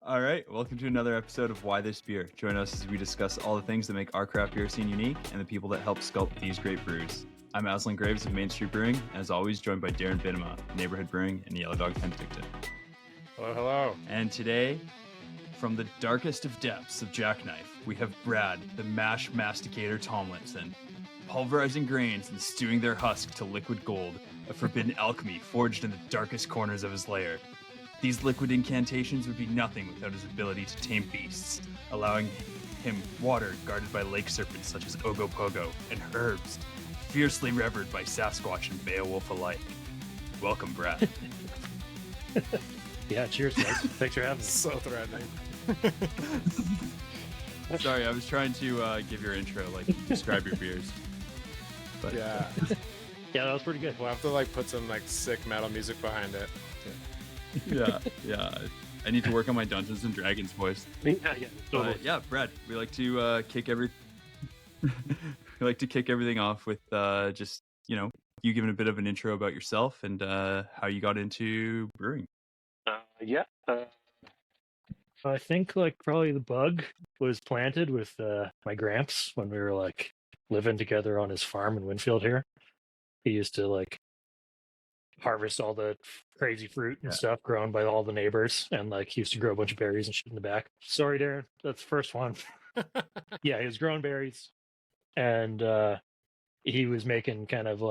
All right, welcome to another episode of Why This Beer. Join us as we discuss all the things that make our craft beer scene unique and the people that help sculpt these great brews. I'm Azlan Graves of Main Street Brewing, as always joined by Darren Binema, Neighborhood Brewing, and Yellow Dog Penticton. Hello. And today, from the darkest of depths of Jackknife, we have Brad, the mash masticator Tomlinson, pulverizing grains and stewing their husk to liquid gold, a forbidden alchemy forged in the darkest corners of his lair. These liquid incantations would be nothing without his ability to tame beasts, allowing him water guarded by lake serpents such as Ogopogo, and herbs fiercely revered by Sasquatch and Beowulf alike. Welcome, Brad. Yeah, cheers, guys. Thanks for having me. So threatening. Sorry, I was trying to give your intro, like describe your beers. But Yeah. Yeah, that was pretty good. We'll have to put some sick metal music behind it. yeah. I need to work on my Dungeons and Dragons voice. Yeah, totally. But yeah, Brad, we like to kick everything off with just you giving a bit of an intro about yourself and how you got into brewing. I think probably the bug was planted with my gramps when we were living together on his farm in Winfield here. He used to harvest all the crazy fruit and stuff grown by all the neighbors, and he used to grow a bunch of berries and shit in the back. Sorry, Darren, that's the first one. Yeah, he was growing berries, and he was making kind of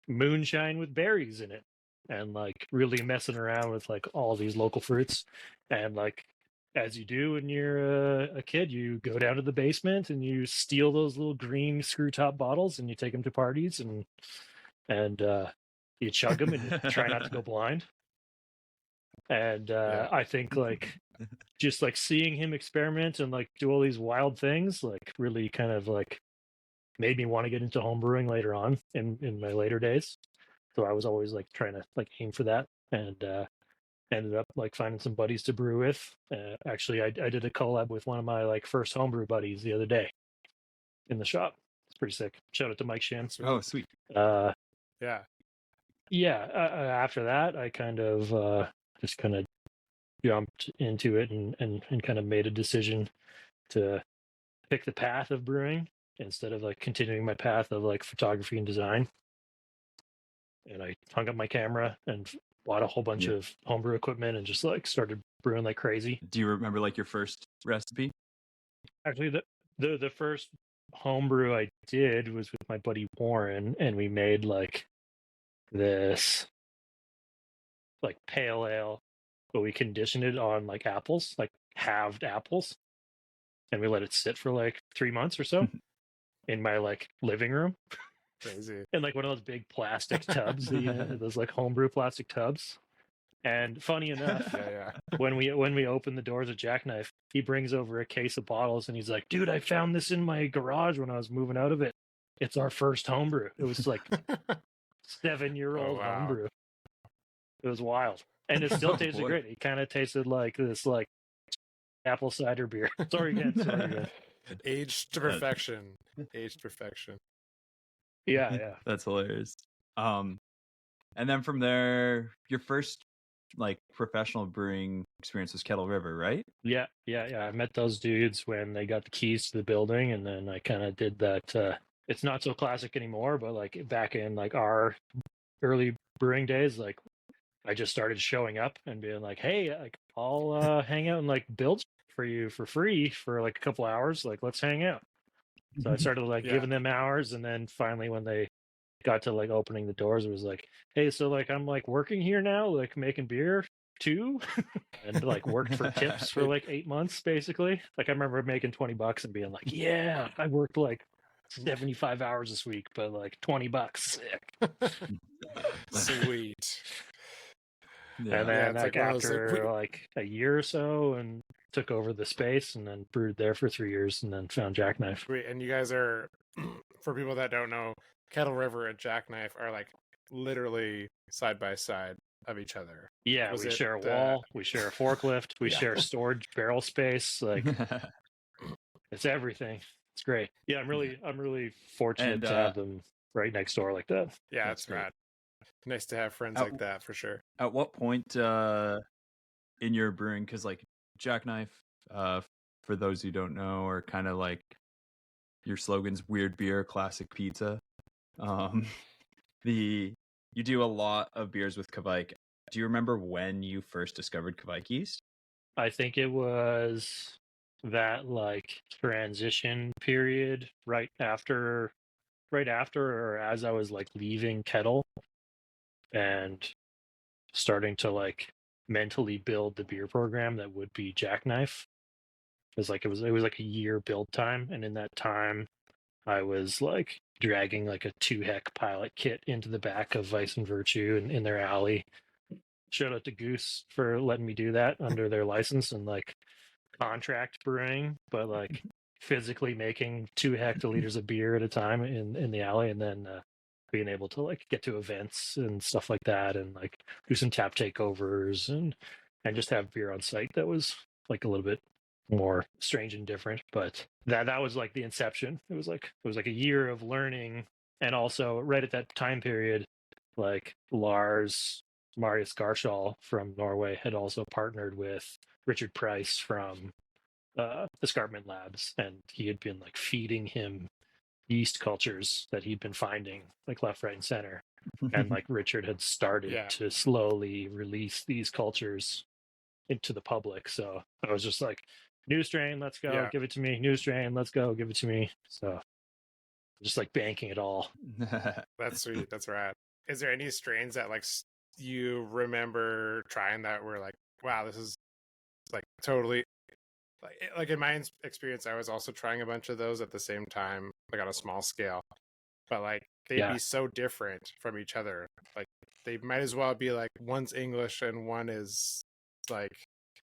moonshine with berries in it, and really messing around with all these local fruits. And as you do when you're a kid, you go down to the basement and you steal those little green screw top bottles and you take them to parties and you chug them and try not to go blind. And I think just seeing him experiment and do all these wild things really kind of made me want to get into home brewing later on in my later days. So I was always trying to aim for that, and ended up finding some buddies to brew with. Actually, I did a collab with one of my first homebrew buddies the other day in the shop. It's pretty sick. Shout out to Mike Shan. Oh, sweet. After that, I kind of just kind of jumped into it and kind of made a decision to pick the path of brewing instead of continuing my path of photography and design. And I hung up my camera and bought a whole bunch of homebrew equipment and just started brewing like crazy. Do you remember your first recipe? Actually, the first homebrew I did was with my buddy Warren, and we made this pale ale, but we conditioned it on apples, halved apples, and we let it sit for 3 months or so in my living room. Crazy. In one of those big plastic tubs, those homebrew plastic tubs. And funny enough, when we opened the doors of Jackknife, he brings over a case of bottles and he's like, "Dude, I found this in my garage when I was moving out of it. It's our first homebrew." It was 7-year-old homebrew. It was wild, and it still tasted great. It kind of tasted like this apple cider beer. Sorry again. Aged to perfection. Aged perfection. Yeah. That's hilarious. And then from there, your first professional brewing experience was Kettle River, right? Yeah. I met those dudes when they got the keys to the building, and then I kind of did that. It's not so classic anymore, but back in our early brewing days, I just started showing up and being "Hey, I'll hang out and build for you for free for a couple hours. Let's hang out." So I started giving them hours, and then finally when they got to opening the doors, it was "Hey, so I'm working here now, making beer too," and worked for tips for 8 months basically. I remember making $20 and being "Yeah, I worked 75 hours this week, but $20, sick." Sweet. Yeah. And then after a year or so, and took over the space and then brewed there for 3 years and then found Jackknife. Sweet. And you guys are, for people that don't know, Kettle River and Jackknife are literally side by side of each other. Yeah, we share a wall, we share a forklift, we share storage barrel space. It's everything. It's great. Yeah, I'm really fortunate to have them right next door like that. Yeah, that's rad. Nice to have friends like that for sure. At what point in your brewing, because Jackknife, for those who don't know, are kind of like your slogan's weird beer, classic pizza. You do a lot of beers with Kveik. Do you remember when you first discovered Kveik yeast? I think it was that like transition period right after or as I was like leaving Kettle and starting to like mentally build the beer program that would be Jackknife. It was like a year build time, and in that time I was like dragging like a 2 heck pilot kit into the back of Vice and Virtue in their alley. Shout out to Goose for letting me do that under their license and like contract brewing, but like physically making 2 hectoliters of beer at a time in the alley, and then being able to like get to events and stuff like that, and like do some tap takeovers and just have beer on site that was like a little bit more strange and different. But that was like the inception. It was like a year of learning, and also right at that time period, like Marius Garshall from Norway had also partnered with Richard Price from Escarpment Labs, and he had been like feeding him yeast cultures that he'd been finding like left, right, and center. And like Richard had started to slowly release these cultures into the public. So I was just like, new strain, let's go, give it to me. New strain, let's go, give it to me. So just like banking it all. That's sweet. That's rad. Is there any strains that like you remember trying that were like, wow, this is like totally like in my experience, I was also trying a bunch of those at the same time, like on a small scale, but like they'd be so different from each other. Like they might as well be like one's English and one is like,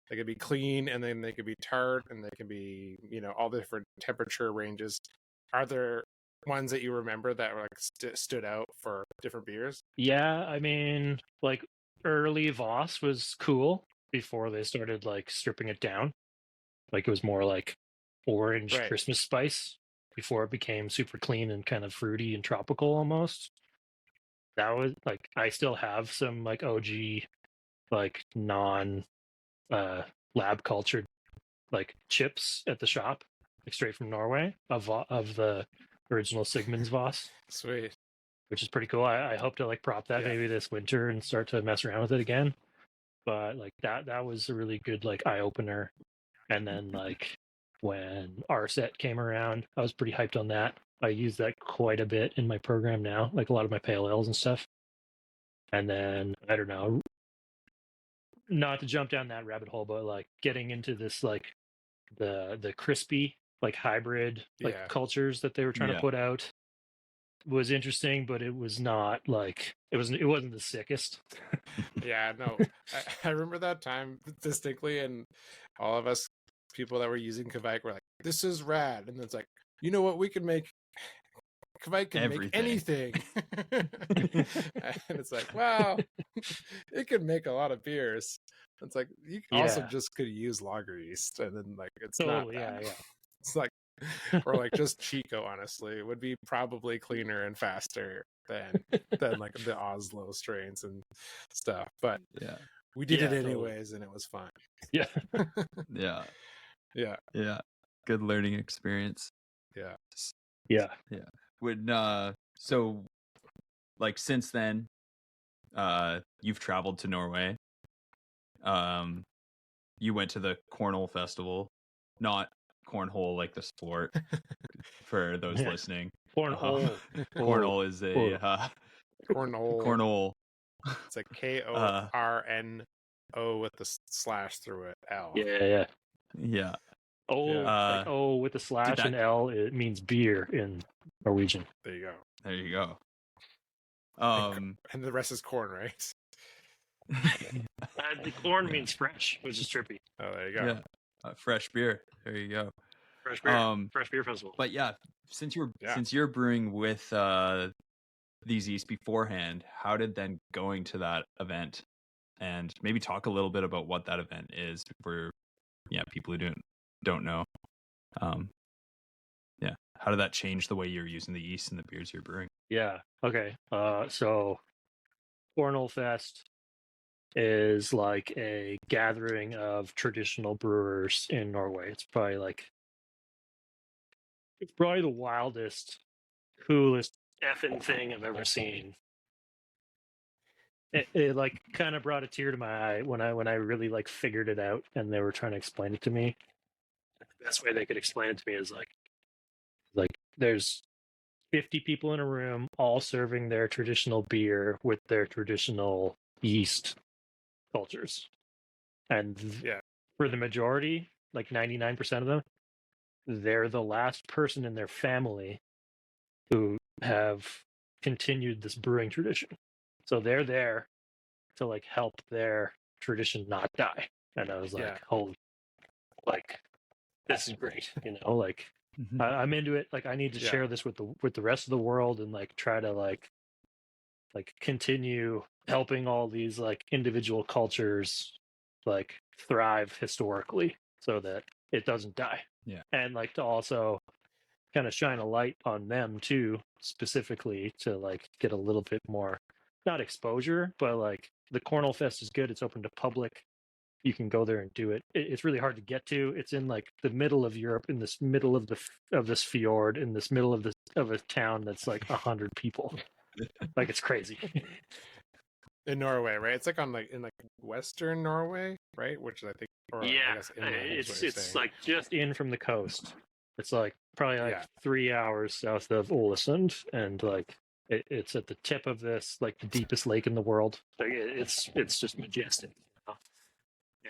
they could be clean and then they could be tart and they can be, you know, all the different temperature ranges. Are there ones that you remember that were like stood out for different beers? Yeah, I mean, like early Voss was cool before they started like stripping it down. Like it was more like orange Christmas spice before it became super clean and kind of fruity and tropical almost. That was like, I still have some like OG, like non lab cultured like chips at the shop, like straight from Norway of the original Sigmund's Voss. Sweet. Which is pretty cool. I hope to like prop that maybe this winter and start to mess around with it again. But like that was a really good like eye opener. And then like when RSET came around, I was pretty hyped on that. I use that quite a bit in my program now, like a lot of my pale ales and stuff. And then I don't know, not to jump down that rabbit hole, but like getting into this like the crispy like hybrid like cultures that they were trying to put out was interesting, but it was not like it wasn't the sickest. Yeah, no, I remember that time distinctly, and all of us people that were using Kveik were like, "This is rad," and it's like, you know what, we can make Kveik can make anything, and it's like, wow, it can make a lot of beers. It's like you also just could use lager yeast, and then like it's totally, not bad. It's like, or like just Chico, honestly, it would be probably cleaner and faster than like the Oslo strains and stuff. But we did it anyways, and it was fun. Yeah. Yeah. Good learning experience. Yeah. When so like since then, you've traveled to Norway. You went to the Kornøl Festival, not cornhole like the sport. For those listening, cornhole. Kornøl is a Kornøl. It's like KORNO with the slash through it. L. Yeah. Like O with the slash and L. It means beer in Norwegian. There you go. And the rest is corn, right? The corn means fresh, which is trippy. Oh, there you go. Fresh beer. There you go. Fresh beer. Fresh beer festival. But since you're brewing with these yeast beforehand, how did then going to that event, and maybe talk a little bit about what that event is for people who don't know. How did that change the way you're using the yeast in the beers you're brewing? Yeah. Okay. So Kornøl Fest, is like a gathering of traditional brewers in Norway. It's probably the wildest, coolest effing thing I've ever seen. It like kind of brought a tear to my eye when I really like figured it out and they were trying to explain it to me. The best way they could explain it to me is like there's 50 people in a room all serving their traditional beer with their traditional yeast cultures. And for the majority, like 99% of them, they're the last person in their family who have continued this brewing tradition. So they're there to like help their tradition not die. And I was like, holy, like, this is great. Like I'm into it. Like I need to share this with the rest of the world and like try to like continue helping all these like individual cultures like thrive historically so that it doesn't die. Yeah. And like to also kind of shine a light on them too, specifically to like get a little bit more, not exposure, but like the Kornøl Fest is good. It's open to public. You can go there and do it. It's really hard to get to. It's in like the middle of Europe, in this middle of this fjord, in this middle of a town that's like 100 people. Like it's crazy. In Norway, right? It's like in Western Norway, right? Which I think, I guess it's like just in from the coast. It's like probably like 3 hours south of Ålesund, and like it's at the tip of this like the deepest lake in the world. Like it's just majestic.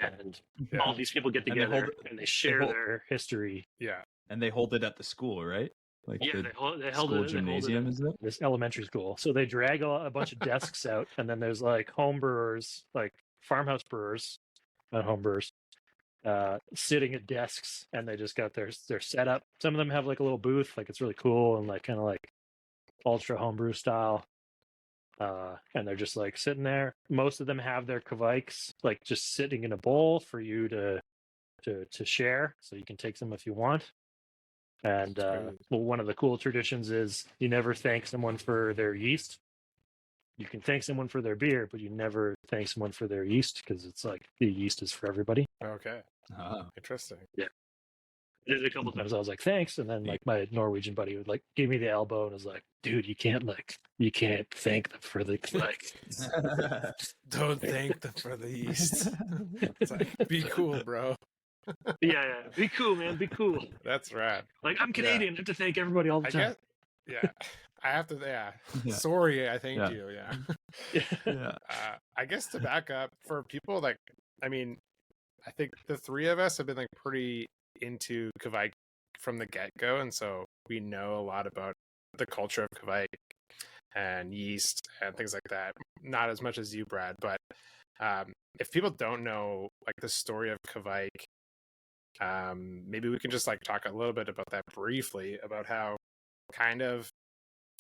And all these people get together and they share their history. Yeah, and they hold it at the school, right? Like they held it gymnasium, is it? This elementary school. So they drag a bunch of desks out, and then there's like home brewers, like farmhouse brewers, not home brewers, sitting at desks, and they just got their setup. Some of them have like a little booth, like it's really cool and like kind of like ultra homebrew style. And they're just like sitting there. Most of them have their kveiks like just sitting in a bowl for you to share, so you can take them if you want. And one of the cool traditions is you never thank someone for their yeast. You can thank someone for their beer, but you never thank someone for their yeast because it's like the yeast is for everybody. Okay. Interesting. Yeah. There's a couple times I was like, thanks. And then like my Norwegian buddy would like give me the elbow and was like, dude, you can't thank them for the Don't thank them for the yeast. It's like, be cool, bro. Yeah. Be cool, man. Be cool. That's rad. Like I'm Canadian. I have to thank everybody all the time. I have to. Yeah. Sorry, I thanked you. Yeah. I guess to back up for people like, I mean, I think the three of us have been like pretty into Kveik from the get-go, and so we know a lot about the culture of Kveik and yeast and things like that. Not as much as you, Brad, but if people don't know like the story of Kveik, maybe we can just like talk a little bit about that briefly, about how kind of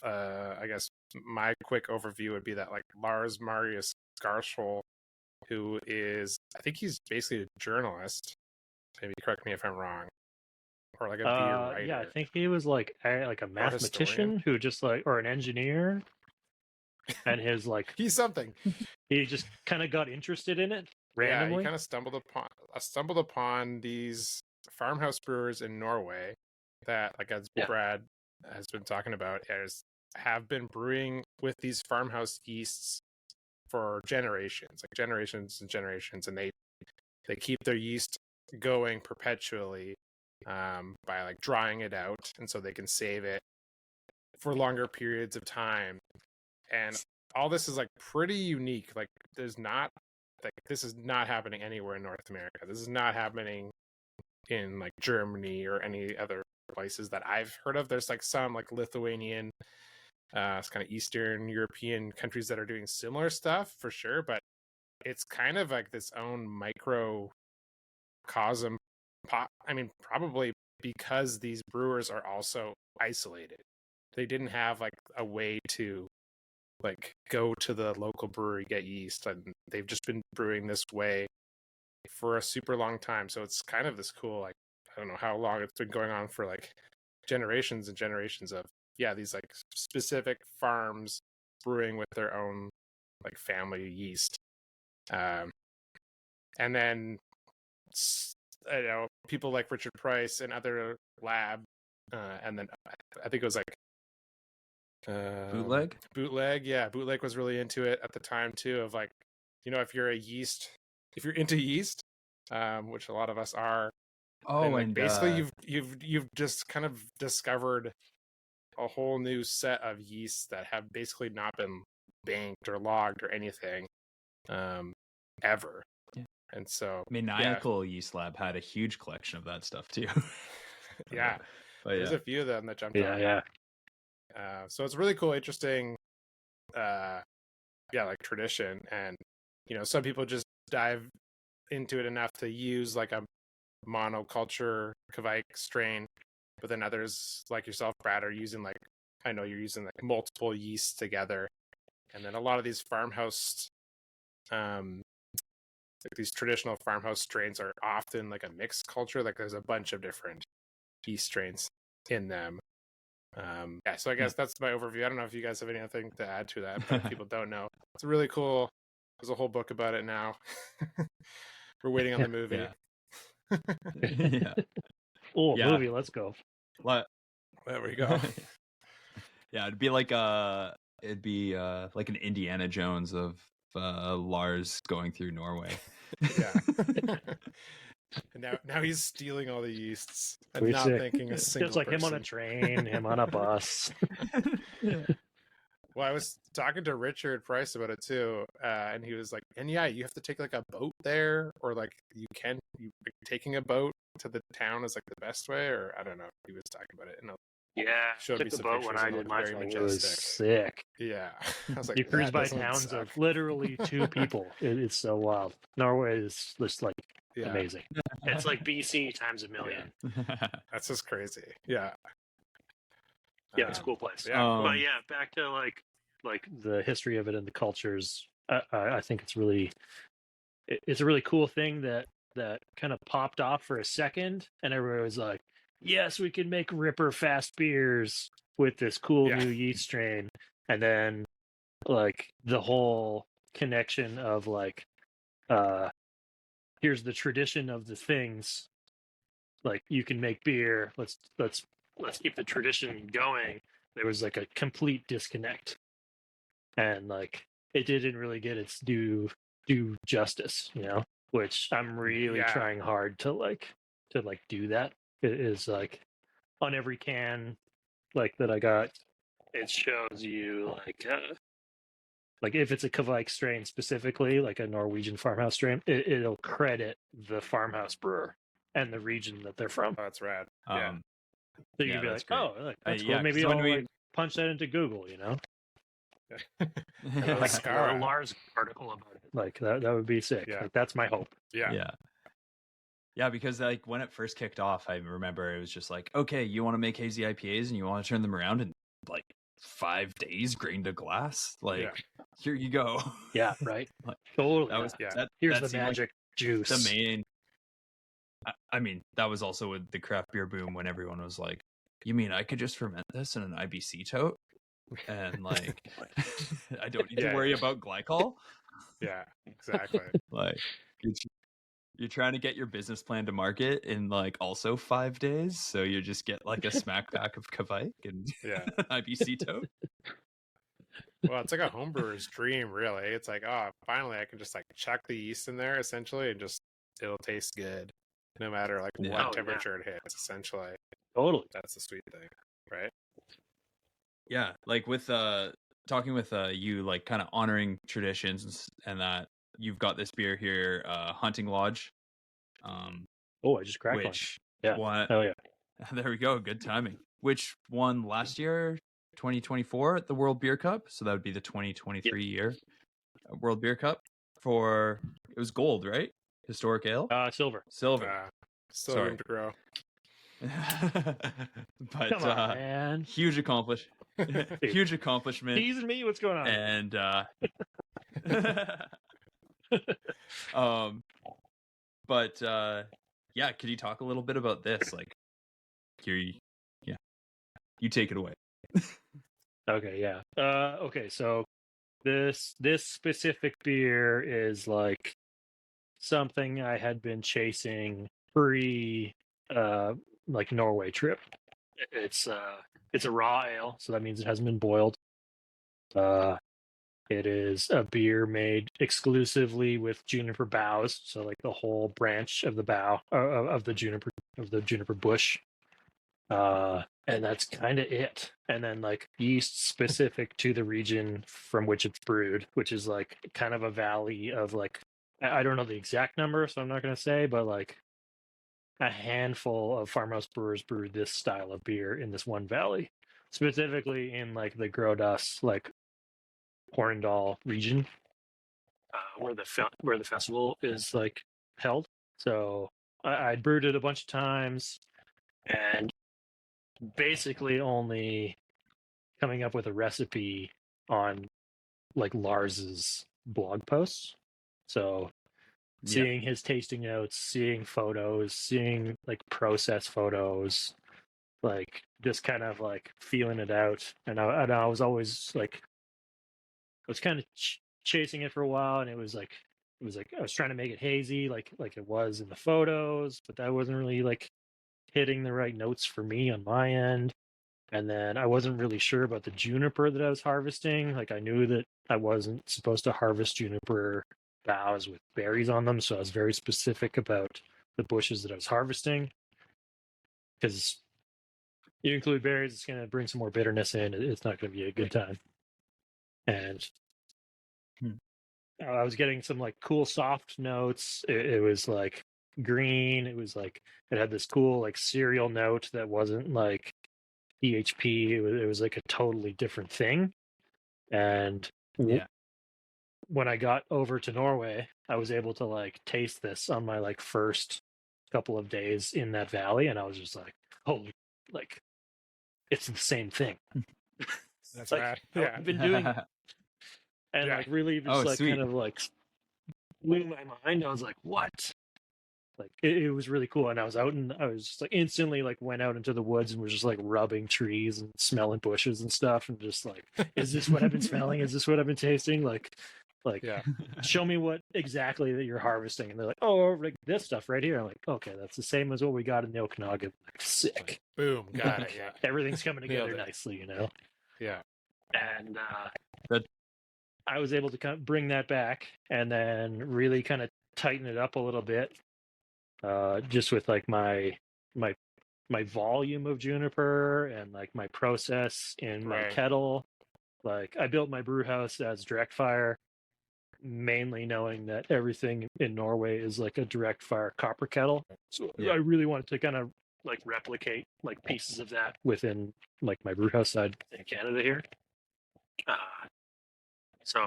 I guess my quick overview would be that like Lars Marius Garshol, who is, I think he's basically a journalist. Maybe correct me if I'm wrong. Or like a beer writer. Yeah, I think he was like a mathematician who just like, or an engineer. And his like he's something. He just kind of got interested in it randomly. Yeah, he kind of stumbled upon these farmhouse brewers in Norway that, like as Brad has been talking about, have been brewing with these farmhouse yeasts for generations and generations, and they keep their yeast going perpetually by like drying it out, and so they can save it for longer periods of time. And all this is like pretty unique. Like this is not happening anywhere in North America. This is not happening in like Germany or any other places that I've heard of. There's like some like Lithuanian, it's kind of Eastern European countries that are doing similar stuff for sure, but it's kind of like this own microcosm. I mean, probably because these brewers are also isolated. They didn't have like a way to like go to the local brewery, get yeast, and they've just been brewing this way for a super long time. So it's kind of this cool, like, I don't know how long it's been going on, for like generations and generations of these like specific farms brewing with their own like family yeast. And then people like Richard Price and other lab, and then I think it was like Bootleg. Bootleg was really into it at the time too, of like, if you're into yeast, which a lot of us are. And basically you've just kind of discovered a whole new set of yeasts that have basically not been banked or logged or anything ever. Yeah. And so Maniacal Yeast Lab had a huge collection of that stuff too. Yeah. There's a few of them that jumped out. Yeah. So it's really cool, interesting like tradition. And some people just dive into it enough to use like a monoculture Kveik strain, but then others like yourself, Brad, are using like, I know you're using like multiple yeasts together. And then a lot of these farmhouse like these traditional farmhouse strains are often like a mixed culture. Like there's a bunch of different yeast strains in them. So I guess that's my overview. I don't know if you guys have anything to add to that, but if people don't know, it's really cool. There's a whole book about it now. We're waiting on the movie. Yeah. Movie, let's go. What? There we go. Yeah, it'd be like an Indiana Jones of Lars going through Norway. Yeah. And now he's stealing all the yeasts and not thanking a single It's like person. him on a train, him on a bus. Well, I was talking to Richard Price about it too, and he was like, "And yeah, you have to take like a boat there, or like taking a boat to the town is like the best way, or I don't know." He was talking about it, and showed me took the some boat pictures when I and it did looked my very thing. It was majestic. sick. Yeah, I was like, You cruise that by doesn't towns suck. of literally 2 people. It's so wild. Norway is just like Yeah, amazing. It's like BC times a million. that's just crazy. Yeah, Yeah, it's a cool place. Yeah, But yeah, back to like the history of it and the cultures. I think it's a really cool thing that kind of popped off for a second, and everybody was like, "Yes, we can make ripper fast beers with this cool new yeast strain." And then like the whole connection of like, here's the tradition of the things. Like you can make beer. Let's keep the tradition going. There was like a complete disconnect, and like it didn't really get its due justice, which I'm really trying hard to do that. It is like on every can like that I got, it shows you like if it's a Kveik strain specifically, like a Norwegian farmhouse strain, it'll credit the farmhouse brewer and the region that they're from. Oh, that's rad. So you can be like, great. oh, that's cool. Maybe I'll like punch that into Google, like a Lars article about it. Like that would be sick. Yeah. Like that's my hope. Yeah, because like when it first kicked off, I remember it was just like, okay, you want to make hazy IPAs and you want to turn them around in like 5 days, grain to glass. Like, here you go. Yeah, right. Like, totally. That was here's that the magic juice. The main. I mean, that was also with the craft beer boom when everyone was like, "You mean I could just ferment this in an IBC tote, and like, I don't need to worry about glycol." Yeah, exactly. Like, you're trying to get your business plan to market in like also 5 days, so you just get like a smack pack of Kveik and IBC tote. Well, it's like a homebrewer's dream, really. It's like, oh, finally I can just like chuck the yeast in there essentially, and just it'll taste good no matter like what temperature it hits. Essentially, totally. That's the sweet thing, right? Yeah, like with talking with you, like kind of honoring traditions and that. You've got this beer here, Hunting Lodge. I just cracked one. Won, oh yeah. There we go. Good timing. Which won last year, 2024, at the World Beer Cup. So that would be the 2023 year World Beer Cup. It was gold, right? Historic ale. Silver. Still room to grow. But come on, man. Huge accomplishment. Huge accomplishment. Teasing me? What's going on? And but could you talk a little bit about this? Like, you take it away. Okay, yeah. Okay, so This specific beer is like something I had been chasing pre like Norway trip. It's a raw ale, so that means it hasn't been boiled. It is a beer made exclusively with juniper boughs, so like the whole branch of the bough of the juniper bush. And that's kind of it. And then like yeast specific to the region from which it's brewed, which is like kind of a valley of like I don't know the exact number, so I'm not going to say, but like a handful of farmhouse brewers brew this style of beer in this one valley, specifically in like the Grodås, like Kornøl region, where the festival is like held. So I brewed it a bunch of times, and basically only coming up with a recipe on like Lars's blog posts. So seeing his tasting notes, seeing photos, seeing like process photos, like just kind of like feeling it out. And I was always like, I was kind of chasing it for a while, and it was like I was trying to make it hazy, like it was in the photos, but that wasn't really like hitting the right notes for me on my end. And then I wasn't really sure about the juniper that I was harvesting. Like I knew that I wasn't supposed to harvest juniper boughs with berries on them, so I was very specific about the bushes that I was harvesting. Because you include berries, it's going to bring some more bitterness in. It's not going to be a good time. And I was getting some like cool soft notes. It was like green. It was like it had this cool like cereal note that wasn't like PHP. It was like a totally different thing. And when I got over to Norway, I was able to like taste this on my like first couple of days in that valley, and I was just like, holy, like it's the same thing. That's like, rad. Yeah. I've been doing it. And like really just like sweet. kind of like blew my mind. I was like, what? Like it was really cool. And I was out and I was just like instantly like went out into the woods and was just like rubbing trees and smelling bushes and stuff and just like, is this what I've been smelling? Is this what I've been tasting? Like show me what exactly that you're harvesting. And they're like, oh, like this stuff right here. I'm like, okay, that's the same as what we got in the Okanagan. Like, sick. Boom, got it. Yeah, everything's coming together nicely, you know. Yeah. And I was able to kind of bring that back and then really kind of tighten it up a little bit, just with like my volume of juniper and like my process in my kettle. Like I built my brew house as direct fire, mainly knowing that everything in Norway is like a direct fire copper kettle. So I really wanted to kind of like replicate like pieces of that within like my brew house side in Canada here. So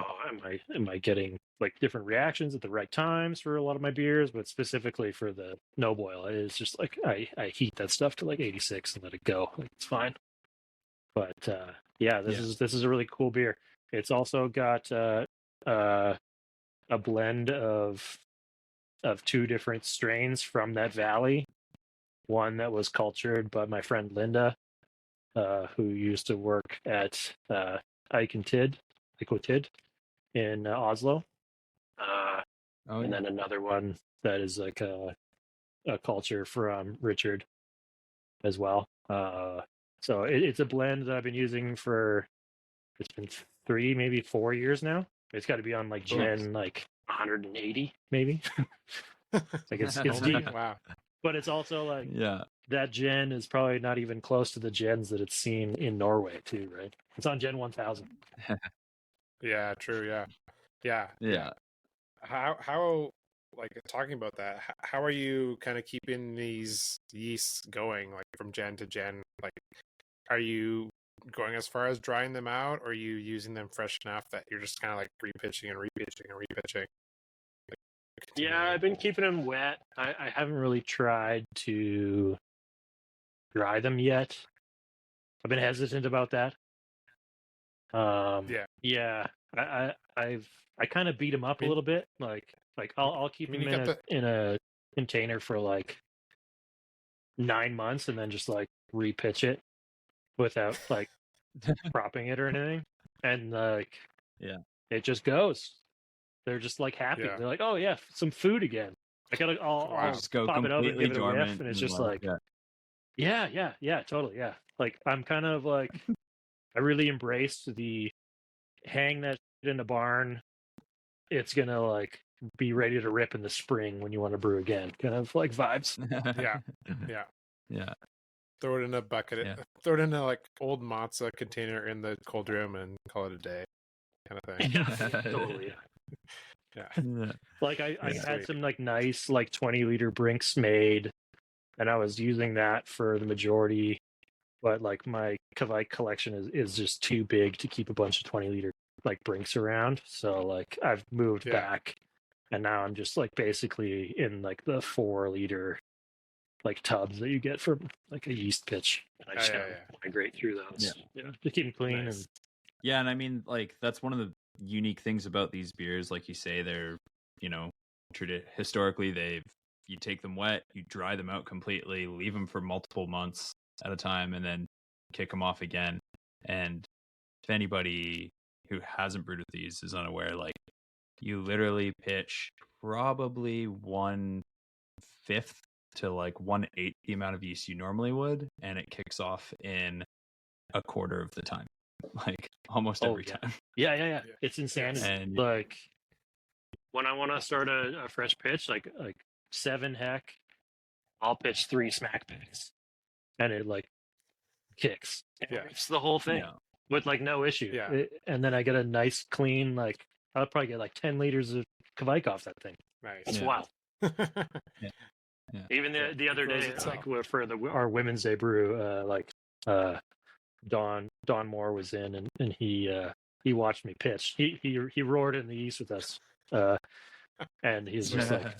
am I getting like different reactions at the right times for a lot of my beers, but specifically for the no boil, it's just like I heat that stuff to like 86 and let it go. Like it's fine. But this is a really cool beer. It's also got a blend of two different strains from that valley. One that was cultured by my friend Linda, who used to work at Eikotid in Oslo. And then another one that is like a culture from Richard as well. So it's a blend that I've been using for, it's been 3, maybe 4 years now. It's got to be on like Gen like 180 maybe. Like it's deep. Wow. But it's also like that gen is probably not even close to the gens that it's seen in Norway too, right? It's on Gen 1000. Yeah, true. Yeah. How like talking about that, how are you kind of keeping these yeasts going like from gen to gen? Like are you going as far as drying them out, or are you using them fresh enough that you're just kind of like repitching and repitching and repitching? Yeah, I've been keeping them wet. I haven't really tried to dry them yet. I've been hesitant about that. I kind of beat them up a little bit. Like I'll keep them in a container for like 9 months and then just like repitch it without like propping it or anything. And like it just goes. They're just like happy. Yeah. They're like, oh yeah, some food again. I'll Wow. Just go pop it open, completely give it a whiff, dormant, and it's and just like, like, yeah, totally, yeah. Like I'm kind of like, I really embraced the hang that shit in a barn. It's gonna like be ready to rip in the spring when you want to brew again, kind of like vibes. Yeah. Yeah. yeah. Throw it in a bucket. Yeah. Throw it in a like old matzah container in the cold room and call it a day, kind of thing. Yeah, totally. Yeah. Yeah. Like I Yeah. had Sweet. some like nice like 20-liter brinks made, and I was using that for the majority. But like my Kveik collection is just too big to keep a bunch of 20-liter like brinks around. So like I've moved Yeah. back, and now I'm just like basically in like the 4-liter like tubs that you get from like a yeast pitch. And I just yeah, kind of yeah. migrate through those. Yeah, to keep them clean. Nice. And Yeah, and I mean, like, that's one of the unique things about these beers. Like you say, they're, you know, historically, you take them wet, you dry them out completely, leave them for multiple months at a time, and then kick them off again. And if anybody who hasn't brewed with these is unaware, like, you literally pitch probably 1/5 to like 1/8 the amount of yeast you normally would, and it kicks off in a quarter of the time. Like almost every time. Yeah. It's insanity. And like when I want to start a fresh pitch, like 7 heck, I'll pitch 3 smack picks, and it like kicks. Yeah. It's the whole thing with like no issue. Yeah. And then I get a nice clean like I'll probably get like 10 liters of Kveik off that thing. Nice. It's Yeah. wild. Yeah. Even the other grows day, itself. like for our Women's Day brew, Don Moore was in, and he watched me pitch. He roared in the yeast with us, and he's just like,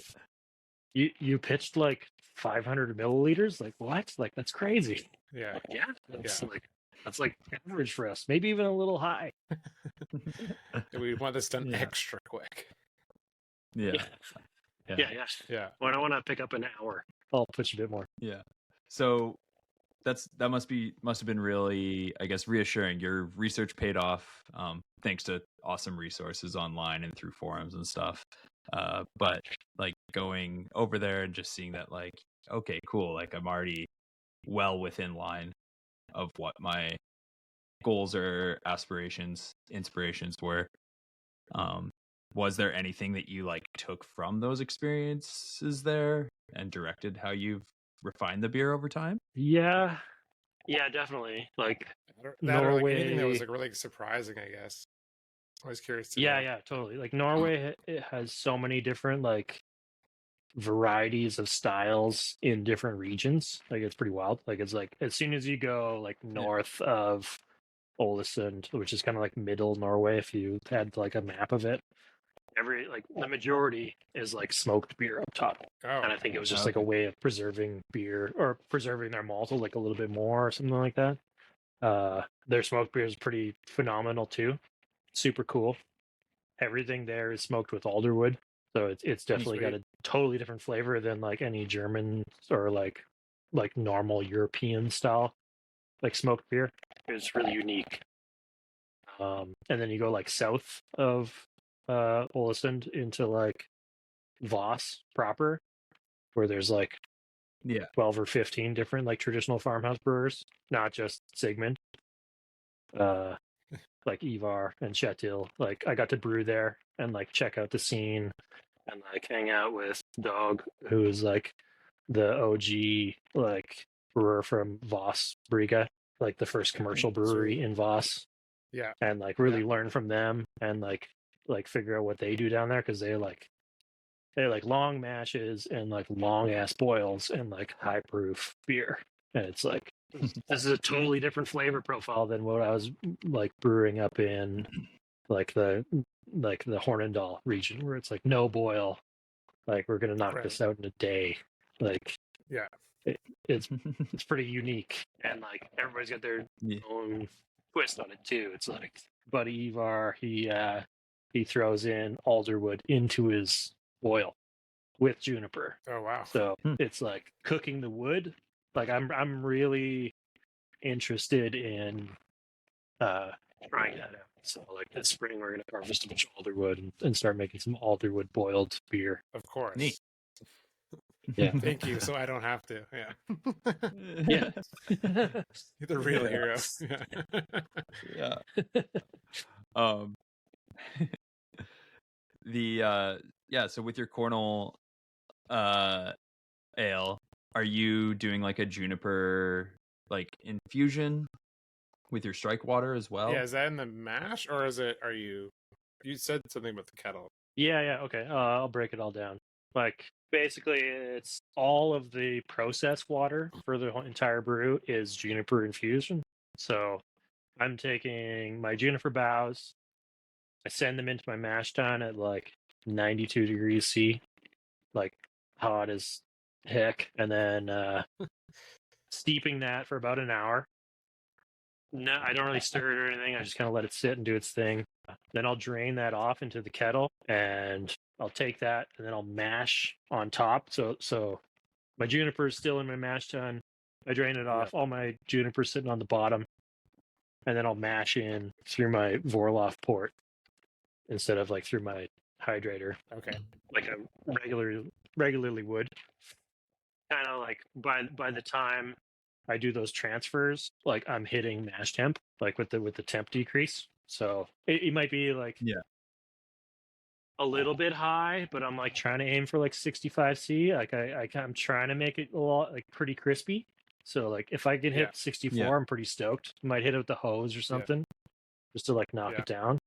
you pitched like 500 milliliters, like what? Like that's crazy. Yeah. Like, yeah, that's like average for us, maybe even a little high. We want this done Yeah. extra quick. yeah. Yeah. When I want to pick up an hour, I'll pitch a bit more. Yeah. So that must have been really, I guess, reassuring. Your research paid off, thanks to awesome resources online and through forums and stuff. But like going over there and just seeing that, like, okay, cool. Like I'm already well within line of what my goals or aspirations, inspirations were. Was there anything that you like took from those experiences there and directed how you've refined the beer over time? Yeah, definitely. Like That or like anything that Norway- was like really surprising, I guess. I was curious to know. yeah, totally. Like Norway, it has so many different like varieties of styles in different regions. Like it's pretty wild. Like it's like as soon as you go like north of Ålesund, which is kind of like middle Norway, if you had like a map of it, the majority is like smoked beer up top. Oh. And I think it was just like a way of preserving beer or preserving their malt like a little bit more or something like that. Their smoked beer is pretty phenomenal too. Super cool. Everything there is smoked with alderwood, so it's definitely got a totally different flavor than like any German or like normal European style like smoked beer. It's really unique. And then you go like south of Ålesund into like Voss proper, where there's like 12 or 15 different like traditional farmhouse brewers, not just Sigmund. Like Ivar and Kjetil. Like I got to brew there and like check out the scene and like hang out with Dog, who is like the OG like brewer from Voss Brygge, like the first commercial brewery in Voss. Yeah. And like really learn from them and like figure out what they do down there, because they're like long mashes and like long ass boils and like high proof beer. And it's like this is a totally different flavor profile than what I was like brewing up in like the Hornindal region, where it's like no boil, like we're gonna knock this out in a day. Like it's pretty unique, and like everybody's got their own twist on it too. It's like Buddy Ivar, he throws in alderwood into his boil with juniper. Oh wow. So it's like cooking the wood. Like I'm really interested in trying that out. So like this spring, we're gonna harvest a bunch of alderwood and start making some alderwood boiled beer. Of course. Neat. Yeah. Thank you. So I don't have to. Yeah. Yeah. You're the real Yeah. hero. Yeah. Um. So with your Kornøl ale, are you doing like a juniper like infusion with your strike water as well? Yeah, is that in the mash or is it? You said something about the kettle? Yeah. Okay. I'll break it all down. Like basically, it's all of the process water for the entire brew is juniper infusion. So I'm taking my juniper boughs, I send them into my mash tun at like 92 degrees C, like hot as heck, and then steeping that for about an hour. No, I don't really stir it or anything. I just kind of let it sit and do its thing. Then I'll drain that off into the kettle, and I'll take that and then I'll mash on top. So my juniper is still in my mash tun. I drain it off. All my juniper sitting on the bottom, and then I'll mash in through my Vorloff port instead of like through my hydrator. Okay. Like I regularly would. Kind of like by the time I do those transfers, like I'm hitting mash temp, like with the temp decrease. So it might be like a little bit high, but I'm like trying to aim for like 65C. Like I'm trying to make it a lot like pretty crispy. So like if I can hit 64, I'm pretty stoked. Might hit it with the hose or something, just to like knock it down.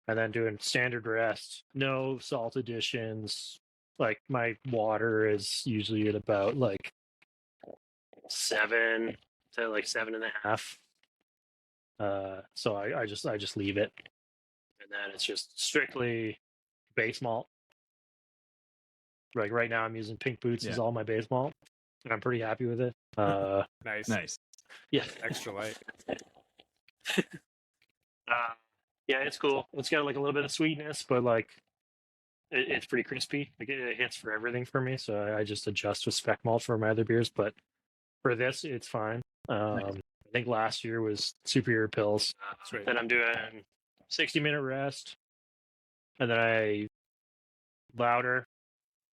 And then doing standard rest, no salt additions. Like my water is usually at about like 7 to like 7.5. So I just leave it, and then it's just strictly base malt. Like right now, I'm using Pink Boots as all my base malt, and I'm pretty happy with it. Nice. Yeah, Extra light. Yeah, it's cool. It's got like a little bit of sweetness, but like it's pretty crispy. Like it hits for everything for me, so I just adjust with spec malt for my other beers. But for this, it's fine. I think last year was Superior Pills. Sweet. Then I'm doing 60-minute rest, and then louder.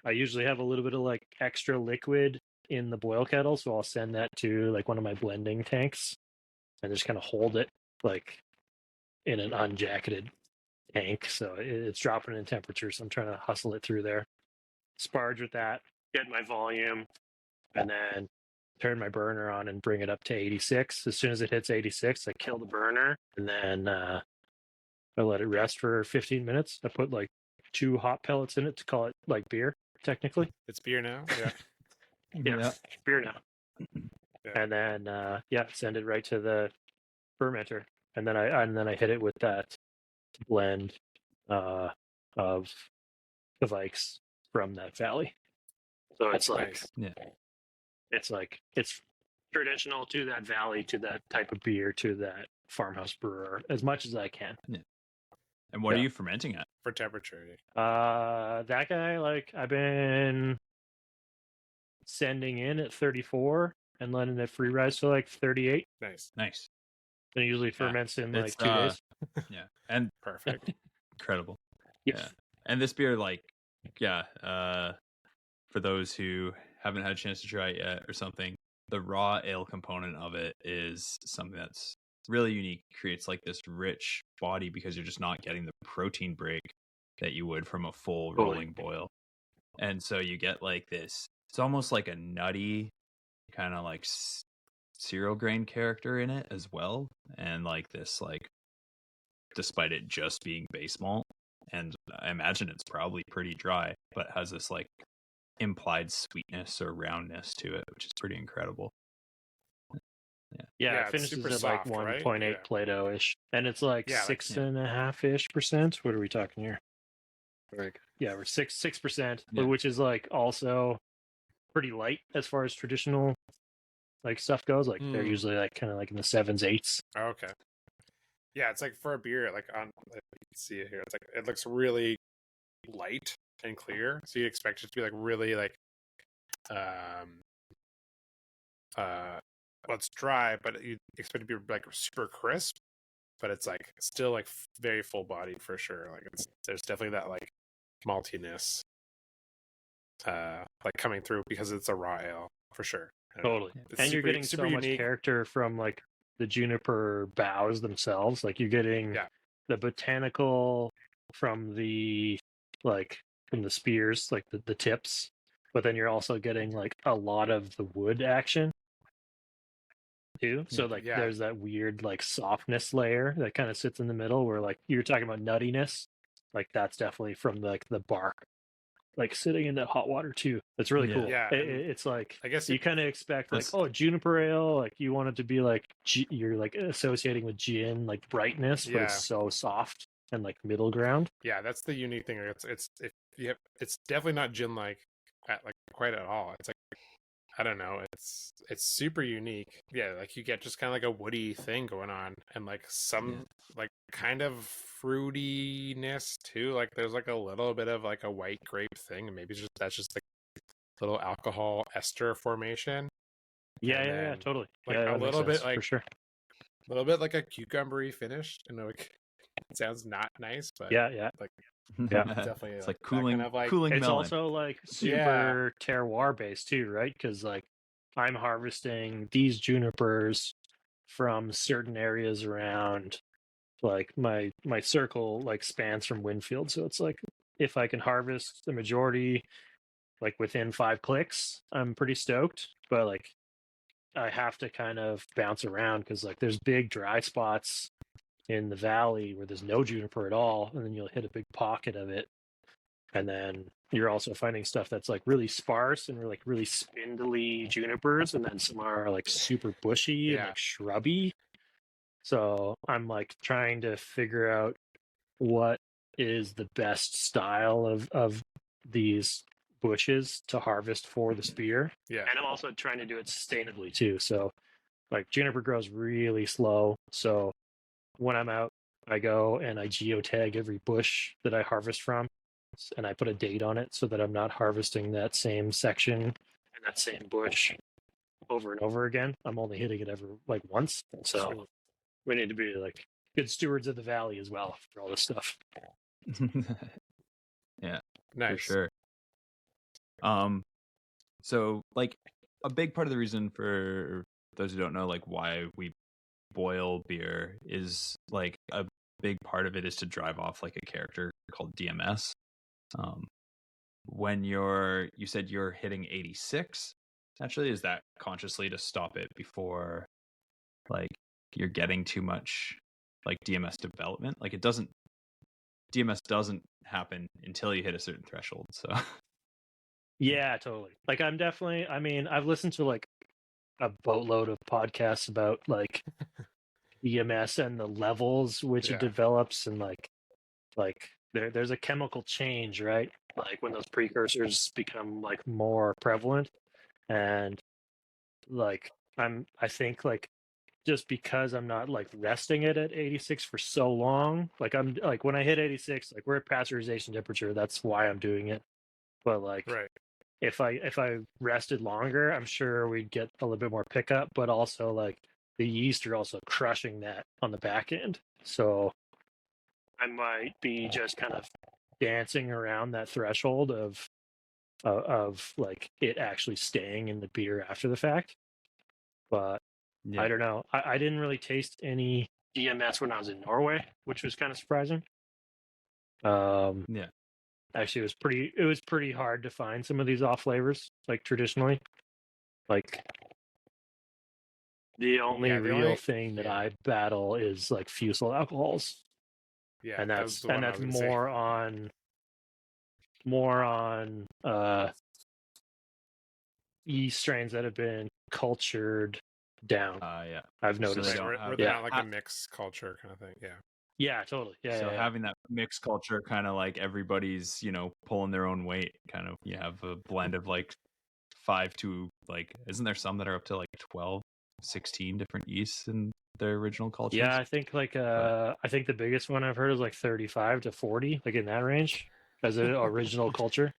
I usually have a little bit of like extra liquid in the boil kettle, so I'll send that to like one of my blending tanks and just kind of hold it like in an unjacketed tank, so it's dropping in temperature, so I'm trying to hustle it through there. Sparge with that, get my volume, and then turn my burner on and bring it up to 86. As soon as it hits 86, I kill the burner, and then I let it rest for 15 minutes. I put like 2 hot pellets in it to call it like beer, technically. It's beer now? Yeah, beer now. And then send it right to the fermenter, and then I hit it with that blend of Kveiks from that valley. So it's like it's traditional to that valley, to that type of beer, to that farmhouse brewer as much as I can. Yeah. And what are you fermenting at? For temperature. That guy, like I've been sending in at 34 and letting it free rise to like 38. Nice. It usually ferments in like 2 days. Yeah, and perfect. Incredible. Yes. Yeah, and this beer, like, for those who haven't had a chance to try it yet or something, the raw ale component of it is something that's really unique. Creates like this rich body because you're just not getting the protein break that you would from a full rolling boil, and so you get like this. It's almost like a nutty kind of like cereal grain character in it as well, and like this like, despite it just being base malt, and I imagine it's probably pretty dry, but has this like implied sweetness or roundness to it, which is pretty incredible. It finishes at like 1.8 Plato-ish, and it's like 6.5%. What are we talking here? Yeah, we're 6%, which is like also pretty light as far as traditional like stuff goes. Like they're usually like kind of like in the 7s, 8s. Oh, okay. Yeah, it's like for a beer, like on you can see it here. It's like it looks really light and clear, so you expect it to be like really like well, it's dry, but you expect it to be like super crisp. but it's like still like very full bodied for sure. Like there's definitely that like maltiness like coming through because it's a raw ale for sure. Totally. It's And you're super- getting super so much unique. character from like the juniper boughs themselves. Like you're getting Yeah. the botanical from the spears, like the tips, but then you're also getting like a lot of the wood action too. So like Yeah. there's that weird like softness layer that kind of sits in the middle where like you're talking about nuttiness. Like that's definitely from like the bark, like sitting in that hot water too. That's really Yeah. cool. Yeah, It's like I guess you kind of expect like, That's- oh, juniper ale, like you want it to be like you're like associating with gin, like brightness, but Yeah. it's so soft and like middle ground. yeah, that's the unique thing. It's definitely not gin like quite at all. It's like I don't know. It's super unique. Yeah, like you get just kind of like a woody thing going on, and like some like kind of fruitiness too. Like there's like a little bit of like a white grape thing, and maybe that's just like little alcohol ester formation. Yeah, And yeah, then, totally. like yeah, a that makes little bit sense, like for sure. a little bit like a cucumbery finish. You know, like it sounds not nice, but Yeah. like Yeah. definitely It's like like cooling, that kind of like cooling It's melon. also like super terroir based too, right? Because like I'm harvesting these junipers from certain areas around like my circle like spans from Winfield. So it's like if I can harvest the majority like within 5 clicks, I'm pretty stoked. But like I have to kind of bounce around because like there's big dry spots in the valley where there's no juniper at all, and then you'll hit a big pocket of it. And then you're also finding stuff that's like really sparse and like really spindly junipers, and then some are like super bushy and Yeah. like shrubby. So I'm like trying to figure out what is the best style of these bushes to harvest for the spear. yeah. And I'm also trying to do it sustainably too. So like juniper grows really slow. So when I'm out, I go and I geotag every bush that I harvest from, and I put a date on it so that I'm not harvesting that same section and that same bush over and over again. I'm only hitting it ever like once. So Sweet. we need to be like good stewards of the valley as well for all this stuff. Yeah, Nice. for sure. So like a big part of the reason for those who don't know, like why we boil beer is like a big part of it is to drive off like a character called DMS. When you said you're hitting 86, actually, is that consciously to stop it before like you're getting too much like DMS development? Like DMS doesn't happen until you hit a certain threshold. So Yeah, totally. Like I mean, I've listened to like a boatload of podcasts about like EMS and the levels which Yeah. it develops, and like there's a chemical change, right? Like when those precursors become like more prevalent, and like I think like just because I'm not like resting it at 86 for so long, like I'm like when I hit 86, like we're at pasteurization temperature. That's why I'm doing it. But like Right. if I rested longer, I'm sure we'd get a little bit more pickup. But also like the yeast are also crushing that on the back end, so I might be just kind of dancing around that threshold of like it actually staying in the beer after the fact. But I don't know. I didn't really taste any DMS when I was in Norway, which was kind of surprising. Yeah. Actually, it was pretty hard to find some of these off flavors, like traditionally. Like the only real thing that I battle is like fusel alcohols. Yeah, And that was that's the one I was gonna say. more on yeast strains that have been cultured down. Yeah. I've So noticed. they don't Where have they're yeah. not like a mixed culture kind of thing. Yeah. Yeah, totally. Yeah. So yeah. having that mixed culture, kind of like everybody's, pulling their own weight. Kind of, you have a blend of like 5 to like, isn't there some that are up to like 12, 16 different yeasts in their original cultures? Yeah, I think like I think the biggest one I've heard is like 35 to 40, like in that range as an original culture.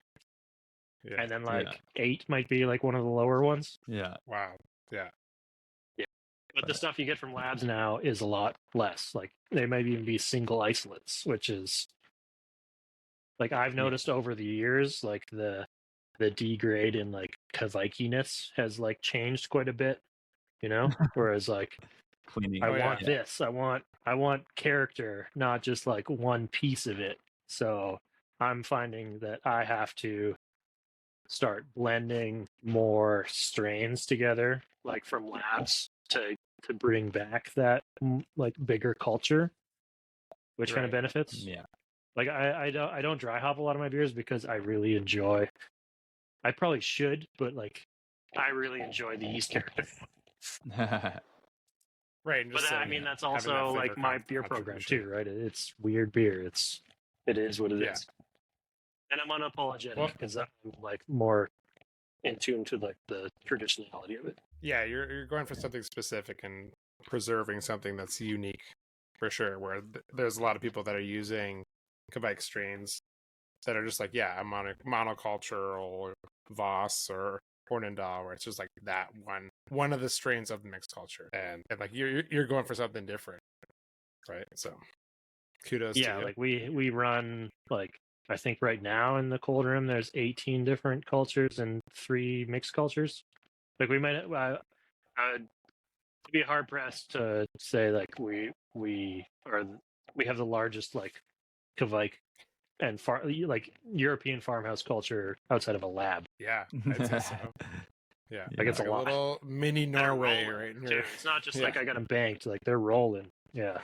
Yeah. And then like 8 might be like one of the lower ones. Yeah. Wow. Yeah. Yeah. But the stuff you get from labs now is a lot less. Like they might even be single isolates, which is like I've noticed over the years, like the degrade in like Kveikiness has like changed quite a bit, you know? Whereas like Cleaning. I want this. I want character, not just like one piece of it. So I'm finding that I have to start blending more strains together, like from labs, to bring back that like bigger culture, which kind of benefits. Yeah. Like I don't dry hop a lot of my beers because I really enjoy. I probably should, but like I really enjoy the yeast character. Right. But I mean, that's also like my beer program too, right? It's weird beer. It is what it is. And I'm unapologetic because I'm like more in tune to like the traditionality of it. Yeah, you're going for something specific and preserving something that's unique for sure. Where there's a lot of people that are using Kveik strains that are just like, yeah, I'm on a monocultural or Voss or Kornøl, where it's just like that one of the strains of the mixed culture, and like you're going for something different, right? So kudos to you. Like we run like I think right now in the cold room there's 18 different cultures and 3 mixed cultures. Like we might I'd be hard pressed to say like we have the largest like Kveik and like European farmhouse culture outside of a lab. Yeah, I'd say so. Yeah, like it's like a lot. Little mini Norway right here. It's not just like I got them banked; like they're rolling. Yeah,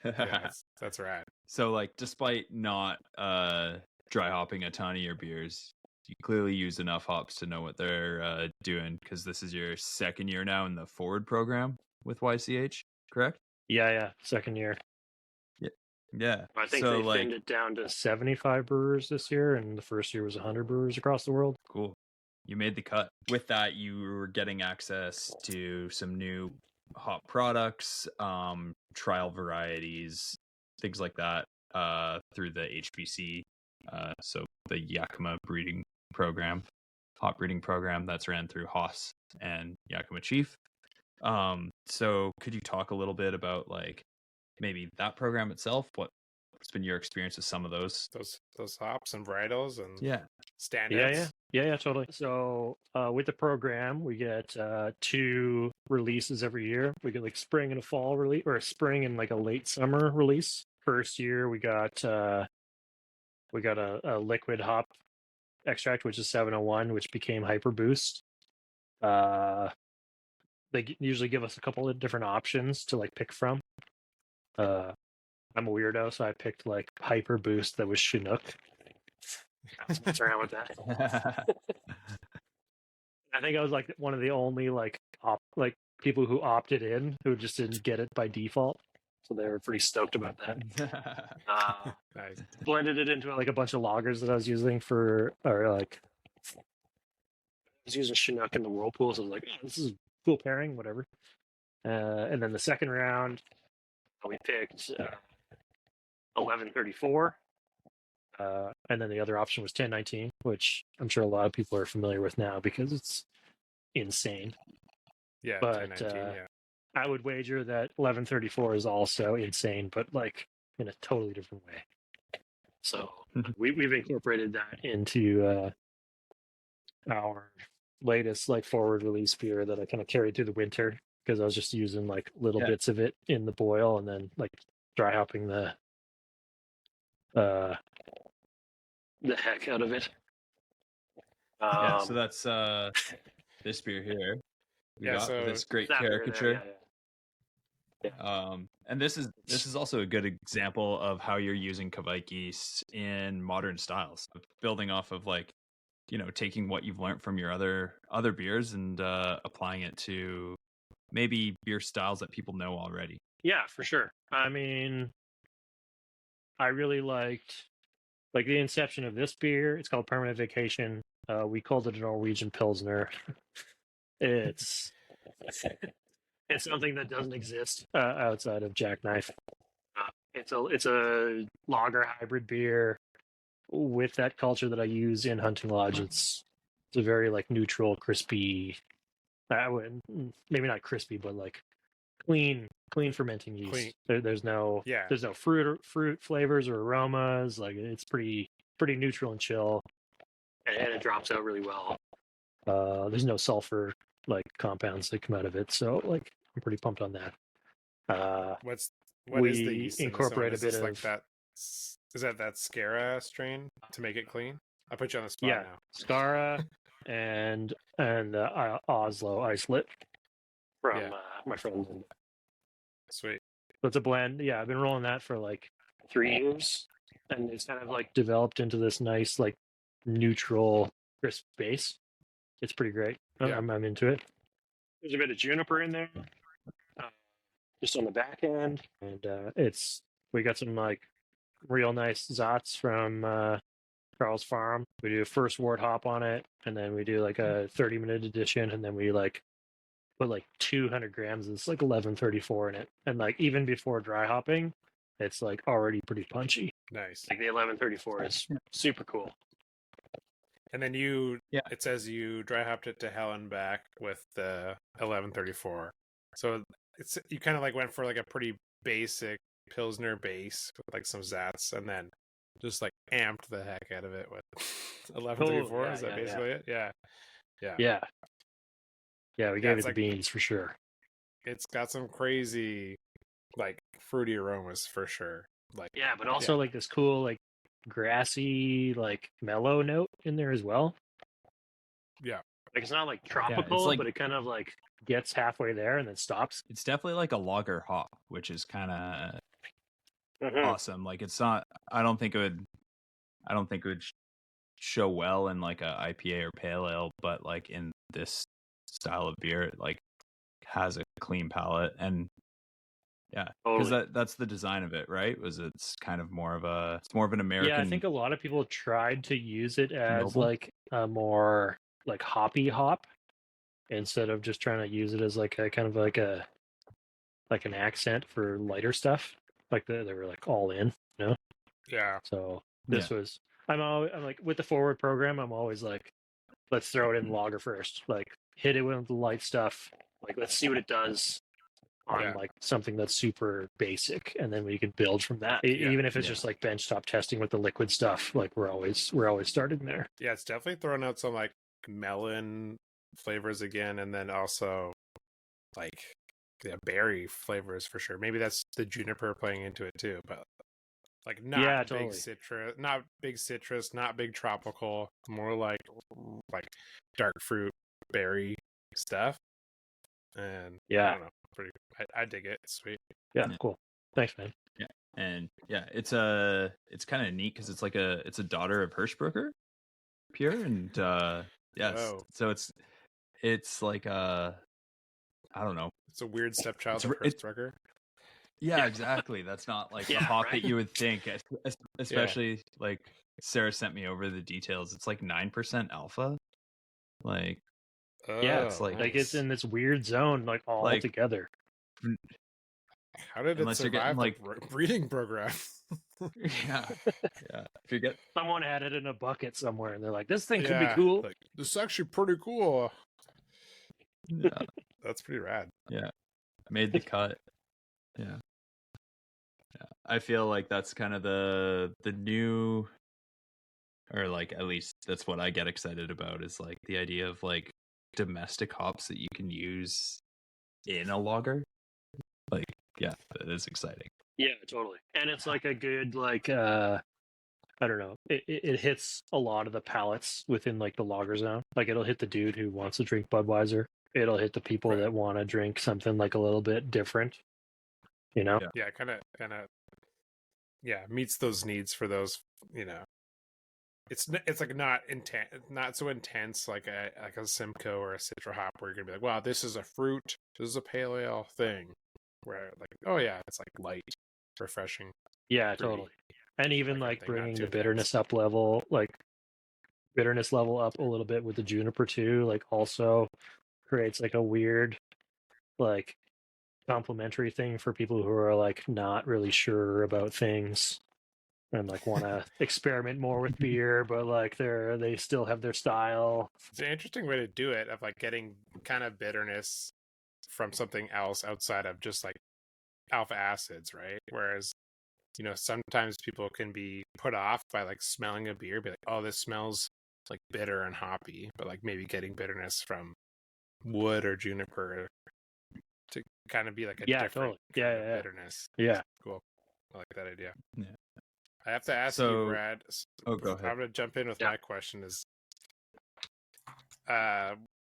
that's right. So, like, despite not dry hopping a ton of your beers, you clearly use enough hops to know what they're doing, because this is your second year now in the forward program with YCH, correct? Yeah, second year. Yeah. I think they thinned it down to 75 brewers this year, and the first year was 100 brewers across the world. Cool. You made the cut. With that, you were getting access to some new hop products, trial varieties, things like that, through the HBC, so the Yakima breeding program, hop breeding program that's ran through Haas and Yakima Chief. So could you talk a little bit about like maybe that program itself? What's been your experience with some of those hops and varietals and standouts? Yeah, totally. So with the program, we get 2 releases every year. We get like spring and a fall release, or a spring and like a late summer release. First year, we got a liquid hop extract, which is 701, which became Hyper Boost. They usually give us a couple of different options to like pick from. I'm a weirdo, so I picked like Hyper Boost that was Chinook. What's around with that? I think I was like one of the only like people who opted in who just didn't get it by default, so they were pretty stoked about that. Nice. Blended it into like a bunch of lagers that I was using I was using Chinook in the Whirlpool, so I was like, this is a cool pairing, whatever. And then the second round, we picked 1134. And then the other option was 1019, which I'm sure a lot of people are familiar with now because it's insane. Yeah, but 1019, I would wager that 1134 is also insane, but like in a totally different way. So we've incorporated that into our latest like forward release beer that I kind of carried through the winter, because I was just using like little bits of it in the boil and then like dry hopping the heck out of it. So that's this beer here. We got so this great caricature. And this is also a good example of how you're using Kveik yeast in modern styles, building off of like, taking what you've learned from your other beers and applying it to maybe beer styles that people know already. Yeah, for sure. I mean, I really liked like the inception of this beer. It's called Permanent Vacation. We called it a Norwegian Pilsner. It's something that doesn't exist outside of Jackknife. It's a lager hybrid beer with that culture that I use in Hunting Lodge. It's a very like neutral, crispy I wouldn't, maybe not crispy, but like clean fermenting yeast. Clean. There's no Yeah. there's no fruit flavors or aromas. Like it's pretty neutral and chill, and it drops out really well. There's no sulfur like compounds that come out of it, so like I'm pretty pumped on that. What is we the yeast in this one? incorporate a Is bit this of like that? Is that Scara strain to make it clean? I put you on the spot yeah, now. Scara and Oslo isolate from Yeah. my friend. Sweet. So it's a blend. Yeah, I've been rolling that for like 3 years, and it's kind of like developed into this nice like neutral crisp base. It's pretty great. Yeah. I'm into it. There's a bit of juniper in there, just on the back end, and we got some like real nice Zots from Carl's Farm. We do a first wort hop on it, and then we do like a 30-minute addition, and then we like put like 200 grams of this like 1134 in it, and like even before dry hopping, it's like already pretty punchy. Nice. Like the 1134 is super cool. And then it says you dry hopped it to hell and back with the 1134. So you kind of like went for like a pretty basic Pilsner base with like some Zats, and then just like amped the heck out of it with 1134. Yeah, Is that basically it? Yeah. Yeah, we gave it the beans for sure. It's got some crazy like fruity aromas for sure. Like but also like this cool like grassy like mellow note in there as well. Yeah. Like it's not like tropical, but it kind of like gets halfway there and then stops. It's definitely like a lager hop, which is kind of awesome. Like it's not. I don't think it would show well in like a IPA or pale ale, but like in this style of beer, it like has a clean palate, and because that's the design of it, right? It's kind of more of an American. Yeah, I think a lot of people tried to use it as like a more like hoppy hop instead of just trying to use it as like a kind of like an accent for lighter stuff. Like they were like all in, you know? Yeah. So this was I'm like with the forward program, I'm always like, let's throw it in lager first. Like hit it with the light stuff. Like let's see what it does on like something that's super basic, and then we can build from that. Even if it's just like benchtop testing with the liquid stuff, like we're always starting there. Yeah, it's definitely throwing out some like melon flavors again, and then also like berry flavors for sure. Maybe that's the juniper playing into it too, but like not big citrus, not big tropical, more like dark fruit berry stuff. And I don't know, I dig it. It's sweet. Yeah, cool. Thanks, man. Yeah, and it's kind of neat because it's a daughter of Hirschbrucker Pure, and so it's like I don't know. It's a weird stepchild of Hirschbrucker. Yeah, exactly. That's not like the hop that you would think, especially like Sarah sent me over the details. It's like 9% alpha. Like, it's like it's in this weird zone, like all together. How did it survive like breeding program? yeah. If you get someone had it in a bucket somewhere, and they're like, "This thing could be cool. Like, this is actually pretty cool." Yeah, that's pretty rad. Yeah, made the cut. Yeah. I feel like that's kind of the new, or like at least that's what I get excited about, is like the idea of like domestic hops that you can use in a lager. Like, yeah, that is exciting. Yeah, totally. And it's like a good like I don't know. It hits a lot of the palates within like the lager zone. Like it'll hit the dude who wants to drink Budweiser. It'll hit the people that want to drink something like a little bit different. You know? Yeah, kind of meets those needs for those, you know. It's like not so intense like a Simcoe or a Citra hop where you're gonna be like, wow, this is a fruit, this is a pale ale thing. Where like, oh yeah, it's like light, refreshing. Yeah, totally. And even like bringing the bitterness up level, like bitterness level up a little bit with the juniper too, like also creates like a weird like complementary thing for people who are like not really sure about things. and like want to experiment more with beer, but like they still have their style. It's an interesting way to do it, of like getting kind of bitterness from something else outside of just like alpha acids, right? Whereas, sometimes people can be put off by like smelling a beer, be like, oh, this smells like bitter and hoppy, but like maybe getting bitterness from wood or juniper to kind of be like a different Totally. kind of bitterness. Yeah. Cool. I like that idea. Yeah. I have to ask you, Brad. Oh, go ahead. I'm going to jump in with my question is,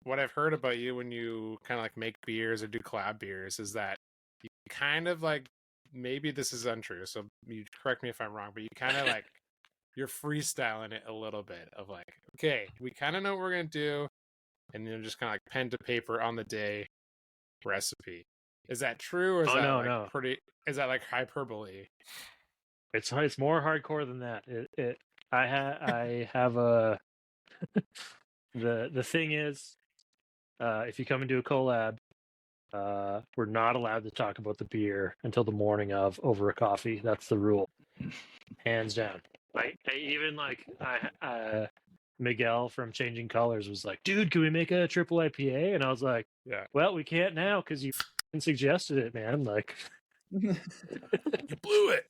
what I've heard about you when you kind of like make beers or do collab beers is that you kind of like, maybe this is untrue, so you correct me if I'm wrong, but you kind of like, you're freestyling it a little bit of like, okay, we kind of know what we're going to do, and then just kind of like pen to paper on the day recipe. Is that true, or is that pretty? Is that like hyperbole? It's more hardcore than that. I have a the thing is, if you come and do a collab, we're not allowed to talk about the beer until the morning of over a coffee. That's the rule, hands down. I even like Miguel from Changing Colors was like, dude, can we make a triple IPA? And I was like, yeah, well, we can't now because you suggested it, man. Like, you blew it.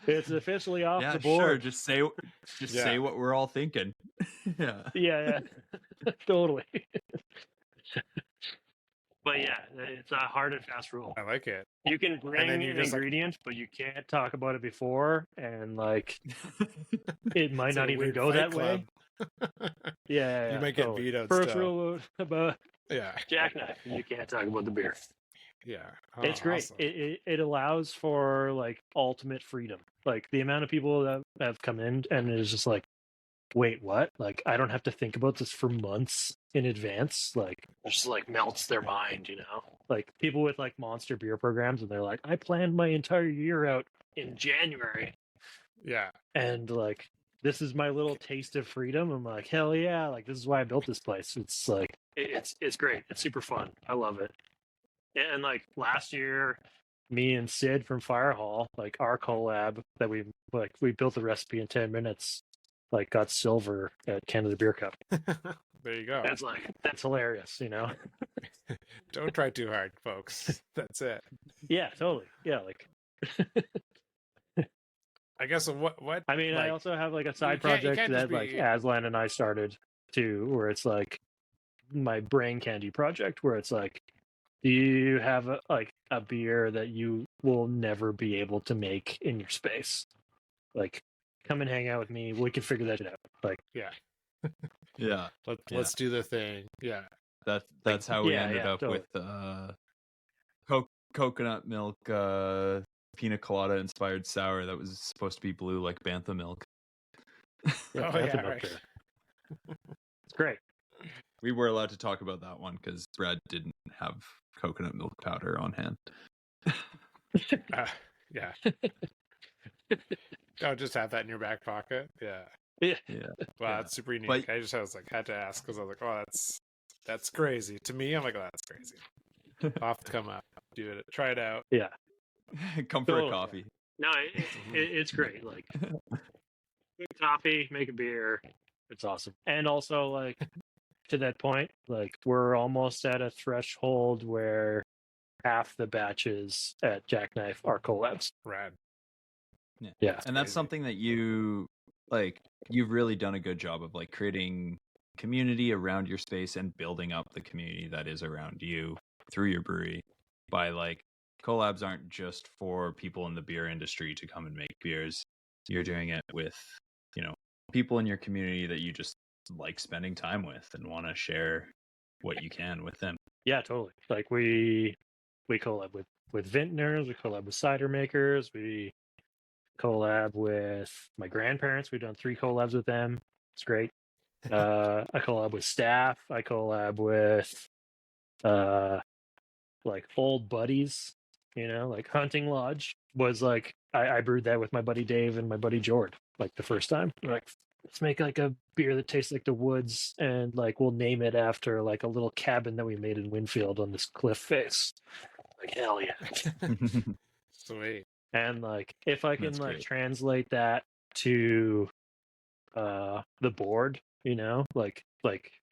It's officially off the board. Sure. Just say what we're all thinking. Yeah, totally. But yeah, it's a hard and fast rule. I like it. You can bring an ingredient, but you can't talk about it before, and like it might not even go that way. Yeah, you might get vetoed. First rule about Jackknife: you can't talk about the beer. Yeah, it's great. Awesome. It allows for like ultimate freedom. Like the amount of people that have come in and it's just like, wait, what? Like I don't have to think about this for months in advance. Like it just like melts their mind, Like people with like monster beer programs, and they're like, I planned my entire year out in January. Yeah, and like this is my little taste of freedom. I'm like, hell yeah! Like this is why I built this place. It's like it's great. It's super fun. I love it. And like last year, me and Sid from Firehall, like our collab that we built the recipe in 10 minutes, like got silver at Canada Beer Cup. There you go. That's hilarious, Don't try too hard, folks. That's it. Yeah, totally. Yeah, like I guess what I mean, like, I also have like a side project that like Azlan and I started too, where it's like my brain candy project, where it's like, do you have a beer that you will never be able to make in your space? Like, come and hang out with me. We can figure that shit out. Like, yeah. Let's do the thing. Yeah. That's how we ended up with coconut milk pina colada inspired sour that was supposed to be blue like bantha milk. Right. It's great. We were allowed to talk about that one because Brad didn't have coconut milk powder on hand. Yeah. Don't just have that in your back pocket. Yeah. Wow, that's super unique. But I had to ask because I was like, oh, that's crazy. To me, I'm like, oh, that's crazy. I'll have to come up, do it, try it out. Yeah. Come for a coffee. No, it's great. Like, good coffee, make a beer. It's awesome. And also, like, to that point, like, we're almost at a threshold where half the batches at Jackknife are collabs. Rad. Yeah. And that's something that you've really done a good job of, like, creating community around your space and building up the community that is around you through your brewery by, like, collabs aren't just for people in the beer industry to come and make beers. You're doing it with, people in your community that you just like spending time with and want to share what you can with them. Yeah, totally. Like we collab with vintners, we collab with cider makers, we collab with my grandparents. We've done 3 collabs with them. It's great. I collab with staff. I collab with like old buddies, like Hunting Lodge was like I brewed that with my buddy Dave and my buddy Jord like the first time. We're like, let's make like a beer that tastes like the woods, and like we'll name it after like a little cabin that we made in Winfield on this cliff face. Like, hell yeah. Sweet. And like if I can That's like great. translate that to the board, like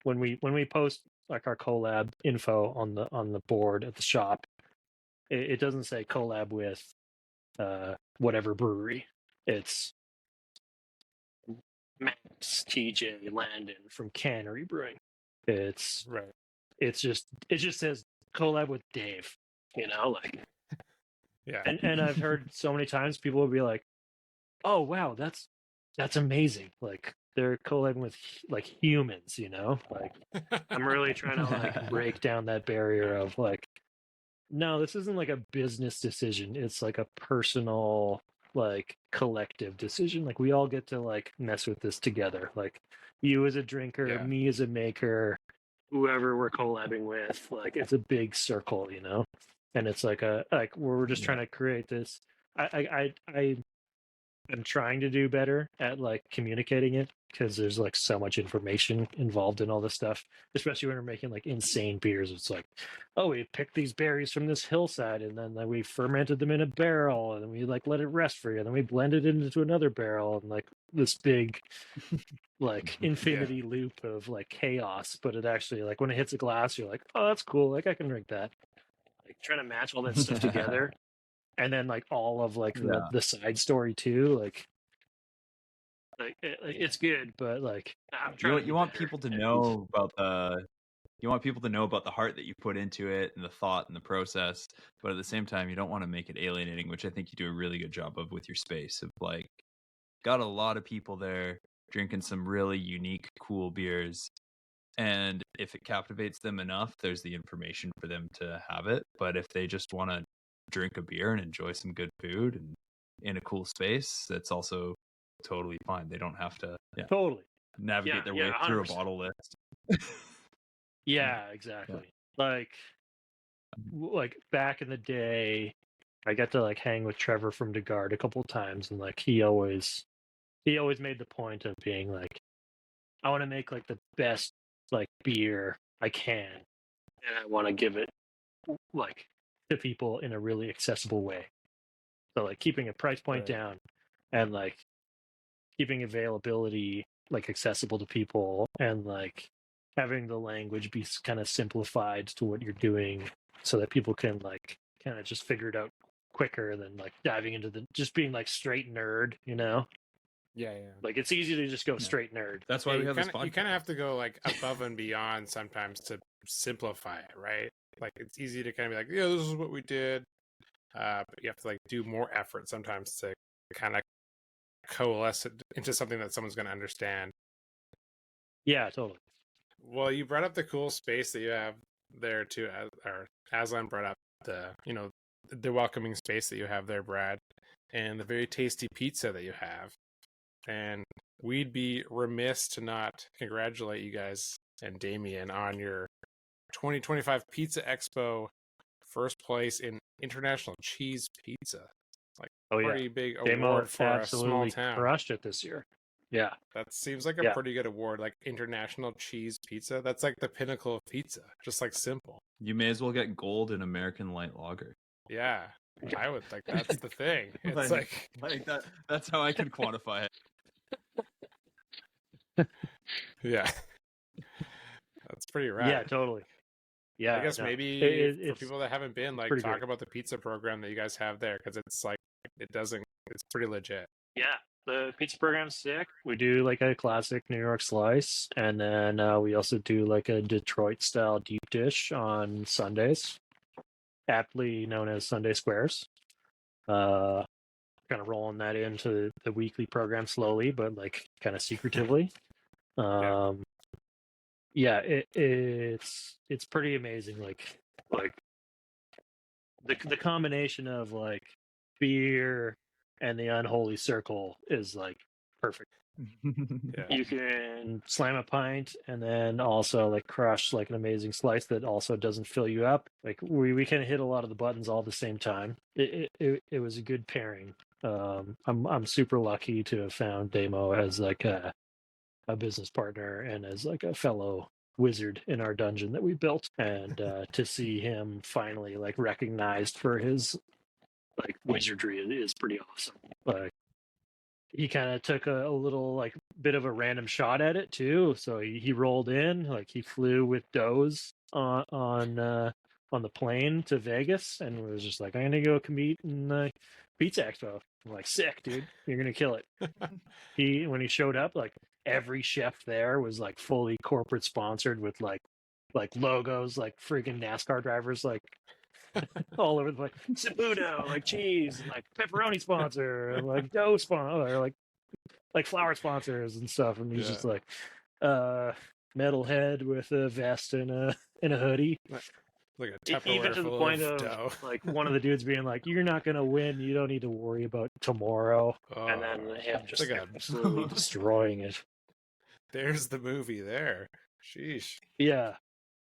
when we post like our collab info on the board at the shop, it doesn't say collab with whatever brewery. It's Max TJ Landon from Cannery Brewing. It's Right. it just says collab with Dave, like. Yeah. And I've heard so many times people will be like, "Oh wow, that's amazing!" Like they're collabing with like humans, Like I'm really trying to like break down that barrier of like, no, this isn't like a business decision. It's like a personal, like collective decision. Like we all get to like mess with this together. Like you as a drinker, Yeah. me as a maker, whoever we're collabing with. Like it's a big circle, And it's like we're just trying to create this. I'm trying to do better at like communicating it because there's like so much information involved in all this stuff, especially when we're making like insane beers. It's like, oh, we picked these berries from this hillside and then like, we fermented them in a barrel and then we like let it rest for you and then we blended it into another barrel and like this big like infinity loop of like chaos. But it actually like when it hits a glass, you're like, oh, that's cool. Like I can drink that. Like trying to match all that stuff together. And then like all of like the side story too, like it's good, but like I'm trying You want people to know about the heart that you put into it and the thought and the process, but at the same time you don't want to make it alienating, which I think you do a really good job of with your space. Of like, got a lot of people there drinking some really unique, cool beers, and if it captivates them enough, there's the information for them to have it. But if they just want to drink a beer and enjoy some good food and in a cool space, that's also totally fine. They don't have to totally navigate their way 100%. through a bottle list. Yeah, exactly. Like back in the day, I got to like hang with Trevor from DeGard a couple of times, and like he always made the point of being like, I want to make like the best like beer I can, and I want to give it like to people in a really accessible way. So like keeping a price point down and like keeping availability like accessible to people and like having the language be kind of simplified to what you're doing so that people can like kind of just figure it out quicker than like diving into the just being like straight nerd. Yeah. Like it's easy to just go straight nerd. That's why we have this podcast. You kind of have to go like above and beyond sometimes to simplify it, right? Like it's easy to kind of be like, yeah, this is what we did, but you have to like do more effort sometimes to kind of coalesce it into something that someone's going to understand. Yeah, totally. Well, you brought up the cool space that you have there too, or Azlan brought up the welcoming space that you have there, Brad, and the very tasty pizza that you have. And we'd be remiss to not congratulate you guys and Damien on your 2025 Pizza Expo first place in International Cheese Pizza. Like pretty big award for a small town. Crushed it this year. Yeah. That seems like a pretty good award, like International Cheese Pizza. That's like the pinnacle of pizza, just like simple. You may as well get gold in American Light Lager. Yeah, I would think that's the thing. It's like that. That's how I can quantify it. Yeah, that's pretty rad. Yeah, totally. Yeah, I guess maybe for people that haven't been, like, talk about the pizza program that you guys have there, because it's like it's pretty legit. Yeah, the pizza program's sick. We do like a classic New York slice, and then we also do like a Detroit style deep dish on Sundays, aptly known as Sunday Squares. Kind of rolling that into the weekly program slowly, but like kind of secretively. Yeah, it's pretty amazing. Like the combination of like beer and the unholy circle is like perfect. You can slam a pint and then also like crush like an amazing slice that also doesn't fill you up. Like we kind of hit a lot of the buttons all at the same time. It was a good pairing. I'm super lucky to have found Damo as like a business partner and as like a fellow wizard in our dungeon that we built, and to see him finally like recognized for his like wizardry is pretty awesome. Like he kind of took a little like bit of a random shot at it too. So he rolled in, like he flew with doughs on the plane to Vegas and was just like, I'm gonna go compete in the Pizza Expo. I'm like, sick, dude, you're gonna kill it. When he showed up, like every chef there was like fully corporate sponsored with like logos, like freaking NASCAR drivers, like all over the place. Sabuto, like cheese, and like pepperoni sponsor, and like dough sponsor, or like flour sponsors and stuff. And he's just like metalhead with a vest and a hoodie. Like a Tupperware Even to the point of dough. like one of the dudes being like, "You're not gonna win. You don't need to worry about tomorrow." And then him just like absolutely destroying it. There's the movie there. Sheesh. Yeah.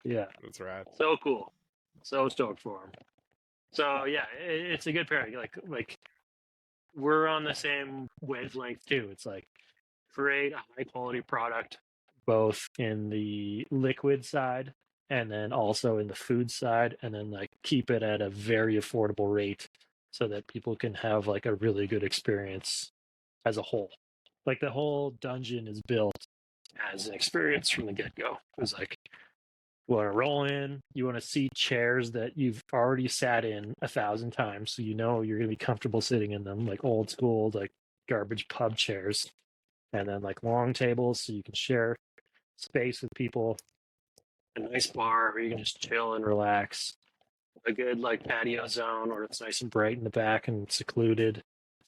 That's rad. So cool. So stoked for him. So yeah, it's a good pairing. Like we're on the same wavelength too. It's like create a high quality product, both in the liquid side and then also in the food side, and then like keep it at a very affordable rate so that people can have like a really good experience as a whole. Like the whole dungeon is built as an experience from the get-go. It's like you want to roll in, you want to see chairs that you've already sat in 1,000 times, so you know you're going to be comfortable sitting in them, like old school, like garbage pub chairs, and then like long tables so you can share space with people, a nice bar where you can just chill and relax, a good like patio zone where it's nice and bright in the back and secluded,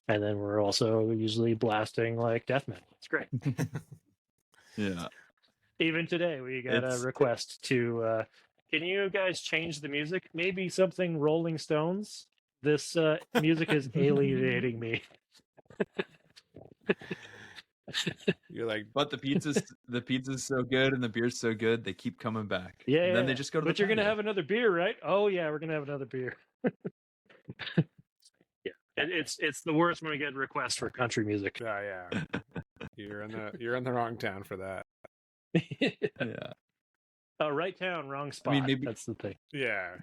and then we're also usually blasting like death metal. It's great. Yeah. Even today, we got a request to, can you guys change the music? Maybe something Rolling Stones? This music is alienating me. You're like, but the pizza's so good and the beer's so good, they keep coming back. Yeah. And then they just go to But you're going to have another beer, right? Oh, yeah, we're going to have another beer. Yeah. It's the worst when we get requests for country music. yeah. You're in the wrong town for that. Yeah. Right town, wrong spot. I mean, maybe that's the thing. Yeah.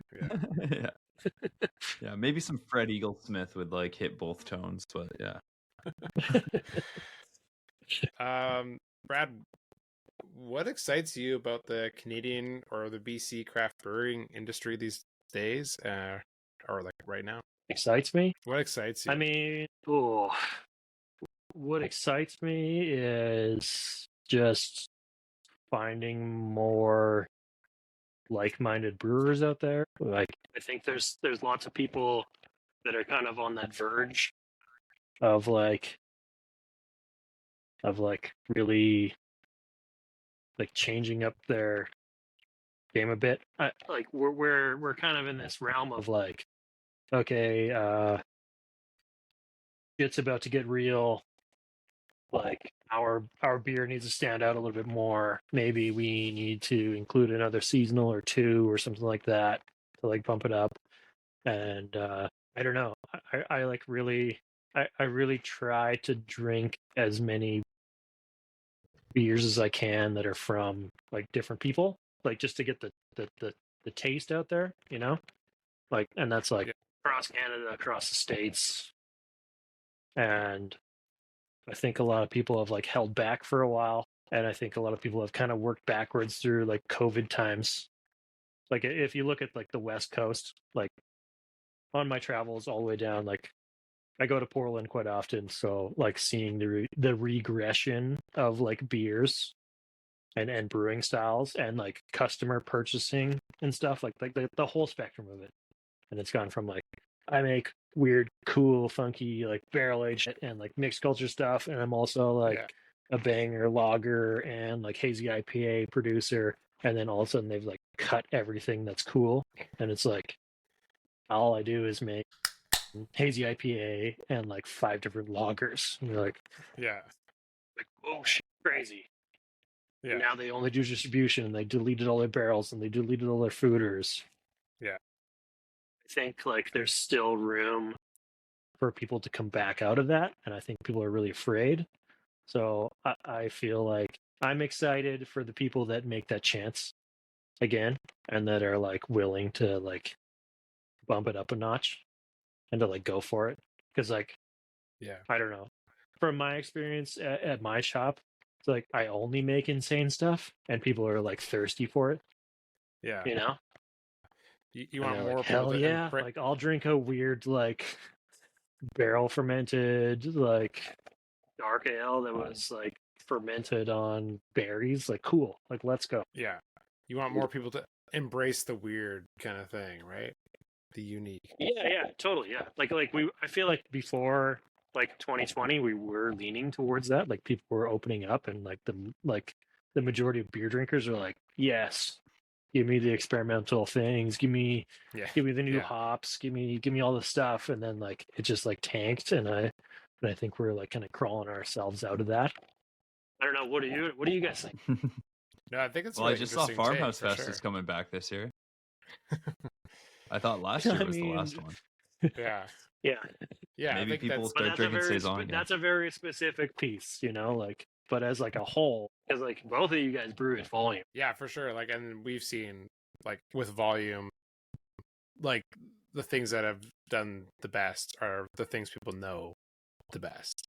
Yeah, maybe some Fred Eaglesmith would like hit both tones, but yeah. Brad, what excites you about the Canadian or the BC craft brewing industry these days, or like right now? Excites me? What excites you? I mean, what excites me is just finding more like-minded brewers out there. Like, I think there's lots of people that are kind of on that verge of really like changing up their game a bit. Like we're kind of in this realm of like, okay, it's about to get real. Like our beer needs to stand out a little bit more. Maybe we need to include another seasonal or two or something like that to like bump it up. And I don't know. I like really I really try to drink as many beers as I can that are from like different people, like just to get the taste out there, you know? Like, and that's like across Canada, across the States. And I think a lot of people have like held back for a while. And I think a lot of people have kind of worked backwards through like COVID times. Like if you look at like the West Coast, like on my travels all the way down, like I go to Portland quite often. So like seeing the regression of like beers and brewing styles and like customer purchasing and stuff, like the whole spectrum of it. And it's gone from like, I make weird, cool, funky, like barrel aged and like mixed culture stuff. And I'm also like a banger lager and like hazy IPA producer. And then all of a sudden they've like cut everything that's cool. And it's like, all I do is make hazy IPA and like 5 different lagers. And you're like, oh shit, crazy. Yeah. And now they only do distribution and they deleted all their barrels and they deleted all their fooders. Yeah. I think like there's still room for people to come back out of that, and I think people are really afraid. So I feel like I'm excited for the people that make that chance again and that are like willing to like bump it up a notch and to like go for it. Because like, Yeah. I don't know, from my experience at my shop, it's like I only make insane stuff, and people are like thirsty for it. Yeah. You know, You and want they're more like, people hell to yeah, like I'll drink a weird like barrel fermented like dark ale that was like fermented on berries. Like cool, like let's go. Yeah. You want more people to embrace the weird kind of thing, right? The unique. Yeah, totally. Yeah. I feel like before like 2020, we were leaning towards that. Like people were opening up and like the majority of beer drinkers are like, yes, give me the experimental things, give me Yeah. the new Yeah. hops, give me all the stuff. And then like it just like tanked and I think we're like kind of crawling ourselves out of that. I don't know. What do you guys think? No, I think it's Well, I just saw interesting Farmhouse take, for Fest sure. is coming back this year. I thought last I year was the mean, last one. Yeah. Yeah. Yeah. I Maybe think people will that's But start that's drinking a very saison again. that's a very specific piece, you know, like but as like a whole, because like both of you guys brew at volume. yeah, for sure. Like, and we've seen like with volume, like the things that have done the best are the things people know the best.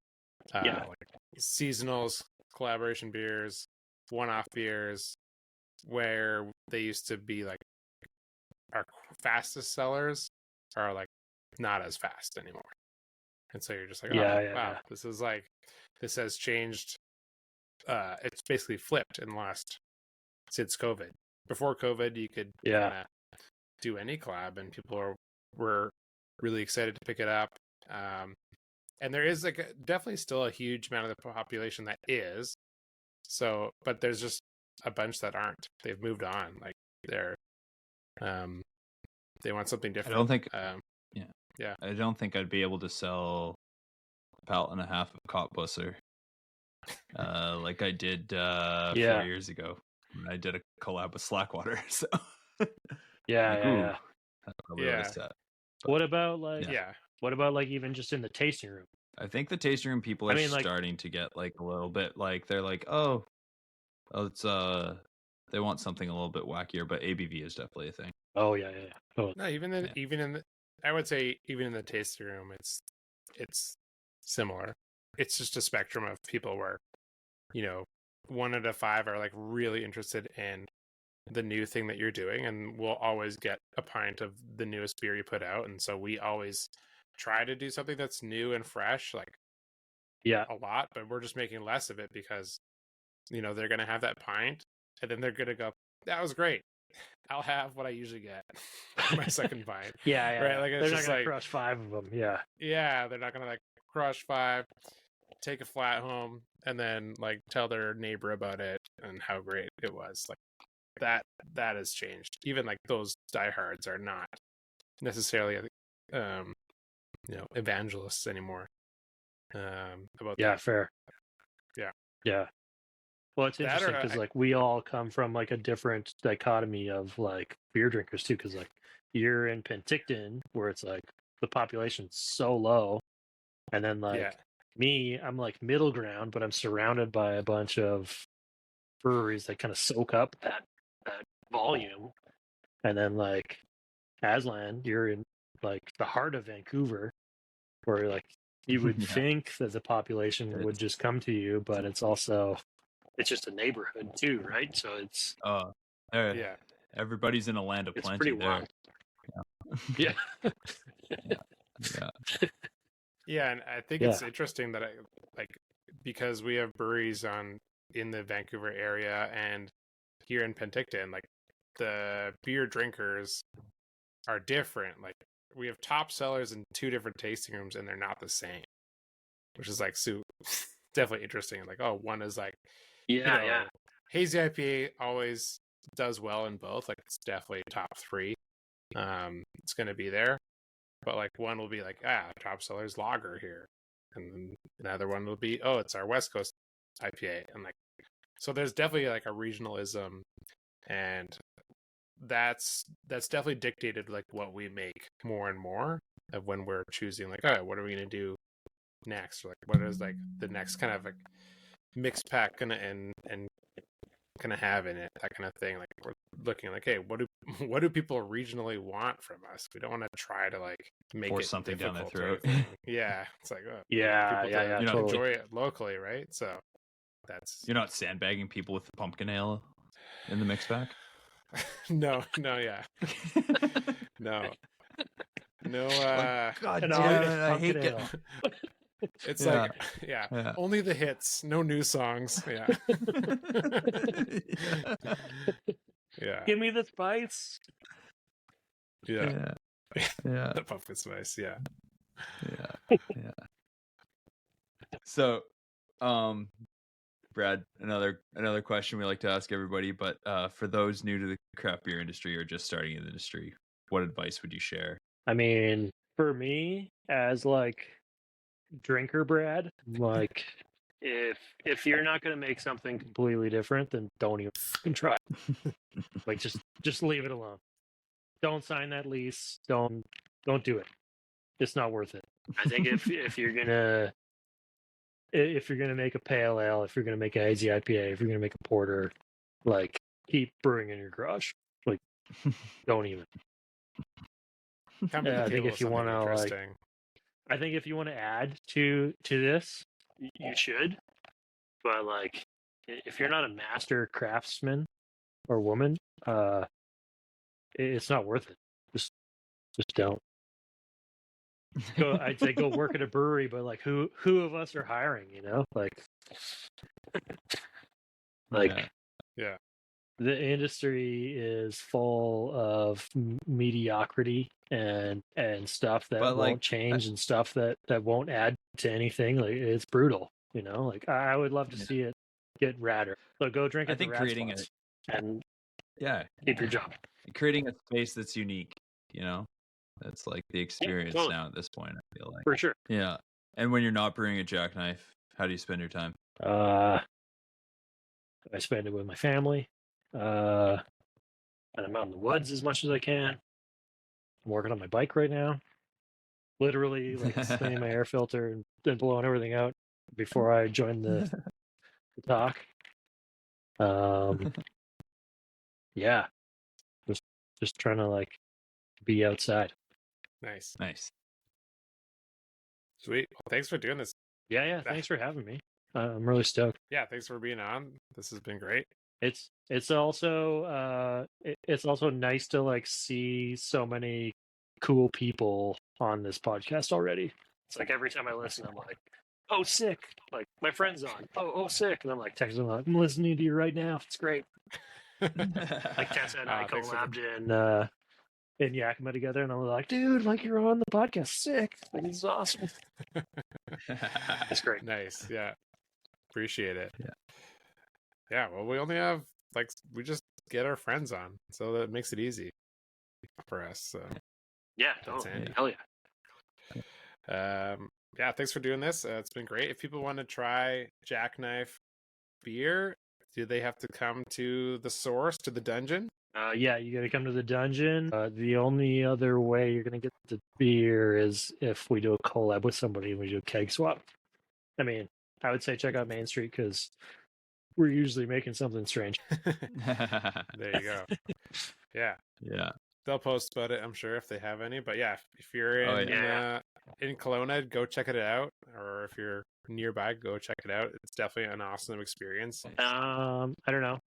Yeah. Like seasonals, collaboration beers, one-off beers, where they used to be like our fastest sellers are like not as fast anymore. And so you're just like, wow, this has changed. It's basically flipped in the last since COVID. Before COVID, you could kinda do any collab, and people were really excited to pick it up. And there is like definitely still a huge amount of the population that is. So, but there's just a bunch that aren't. They've moved on. Like they're, they want something different. I don't think. Yeah. I don't think I'd be able to sell a pallet and a half of Cottbusser like I did 4 years ago when I did a collab with Slackwater. So Yeah. That's probably what I said. But, what about like Yeah. what about like even just in the tasting room? I think the tasting room people are starting to get like a little bit like they're like, oh, it's they want something a little bit wackier, but ABV is definitely a thing. Oh yeah. Oh. No, even in the, I would say even in the tasting room, it's similar. It's just a spectrum of people where, 1 out of 5 are like really interested in the new thing that you're doing, and we'll always get a pint of the newest beer you put out. And so we always try to do something that's new and fresh, like a lot, but we're just making less of it because, they're going to have that pint and then they're going to go, that was great. I'll have what I usually get for my second pint. Yeah. Right. Like they're not going to crush 5 of them. Yeah. Yeah. They're not going to like crush 5, take a flat home, and then like tell their neighbor about it and how great it was. Like that has changed. Even like those diehards are not necessarily, evangelists anymore. About that. Fair. Yeah. Well, it's interesting because like we all come from like a different dichotomy of like beer drinkers too. Because like you're in Penticton where it's like the population's so low, and then like me, I'm like middle ground, but I'm surrounded by a bunch of breweries that kind of soak up that volume. And then like Azlan, you're in like the heart of Vancouver, where like you would think that the population would just come to you, but it's just a neighborhood too, right? So it's everybody's in a land of plenty there. Wild. Yeah. Yeah, and I think it's interesting that because we have breweries in the Vancouver area and here in Penticton, like the beer drinkers are different. Like we have top sellers in 2 different tasting rooms and they're not the same, which is like definitely interesting. Like, oh, one is like, hazy IPA always does well in both. Like it's definitely top 3. It's going to be there, but like one will be like, top seller's lager here. And then another one will be, it's our West Coast IPA. And like, so there's definitely like a regionalism, and that's definitely dictated like what we make more and more of when we're choosing like, what are we going to do next? Or like, what is like the next kind of like mixed pack and going to have in it, that kind of thing. Like we're looking like, hey, what do people regionally want from us? We don't want to try to like make Force it something down their difficult or throat. anything. Yeah, it's like Yeah, people to totally. enjoy it locally, right? So that's You're not sandbagging people with the pumpkin ale in the mix pack? no, yeah, no. God an damn August it, I hate pumpkin getting... ale. It's Yeah. like, yeah, only the hits, no new songs. Yeah. Yeah. Give me the spice. Yeah. Yeah. The pumpkin spice. Yeah. Yeah. So, Brad, another question we like to ask everybody, but for those new to the craft beer industry or just starting in the industry, what advice would you share? I mean, for me, as like drinker Brad, like if you're not gonna make something completely different, then don't even try. Like just leave it alone. Don't sign that lease. Don't do it. It's not worth it. I think if you're gonna make a pale ale, if you're gonna make a hazy IPA, if you're gonna make a porter, like keep brewing in your garage. Like don't even. I think if you want to I think if you want to add to this, you should. But like, if you're not a master craftsman or woman, it's not worth it. Just don't. I'd say go work at a brewery, but like, who of us are hiring? You know, like, yeah. The industry is full of mediocrity and stuff that won't change and stuff that won't add to anything. Like it's brutal, you know. Like I would love to see it get radder. So go drink at the rat spots and keep your job. Creating a space that's unique, you know. That's like the experience now at this point. I feel like for sure. Yeah. And when you're not brewing at Jackknife, how do you spend your time? I spend it with my family. And I'm out in the woods as much as I can. I'm working on my bike right now. Literally, like cleaning my air filter and then blowing everything out before I join the talk. Yeah, just trying to like be outside. Nice. Sweet. Well, thanks for doing this. Yeah. Thanks for having me. I'm really stoked. Yeah, thanks for being on. This has been great. It's also nice to like see so many cool people on this podcast already. It's like every time I listen, I'm like, oh sick! Like my friend's on. Oh sick! And I'm like texting them like, I'm listening to you right now. It's great. Like Tessa and I collabed in Yakima together, and I'm like, dude, like you're on the podcast. Sick! Like this is awesome. It's great. Nice. Yeah. Appreciate it. Yeah, well, we only have we just get our friends on, so that makes it easy for us. So yeah, totally. Hell yeah. Yeah, thanks for doing this. It's been great. If people want to try Jackknife beer, do they have to come to the source, to the dungeon? Yeah, you got to come to the dungeon. The only other way you're going to get the beer is if we do a collab with somebody and we do a keg swap. I mean, I would say check out Main Street because we're usually making something strange. There you go. Yeah. They'll post about it, I'm sure, if they have any. But yeah, if you're in Kelowna, go check it out. Or if you're nearby, go check it out. It's definitely an awesome experience. I don't know.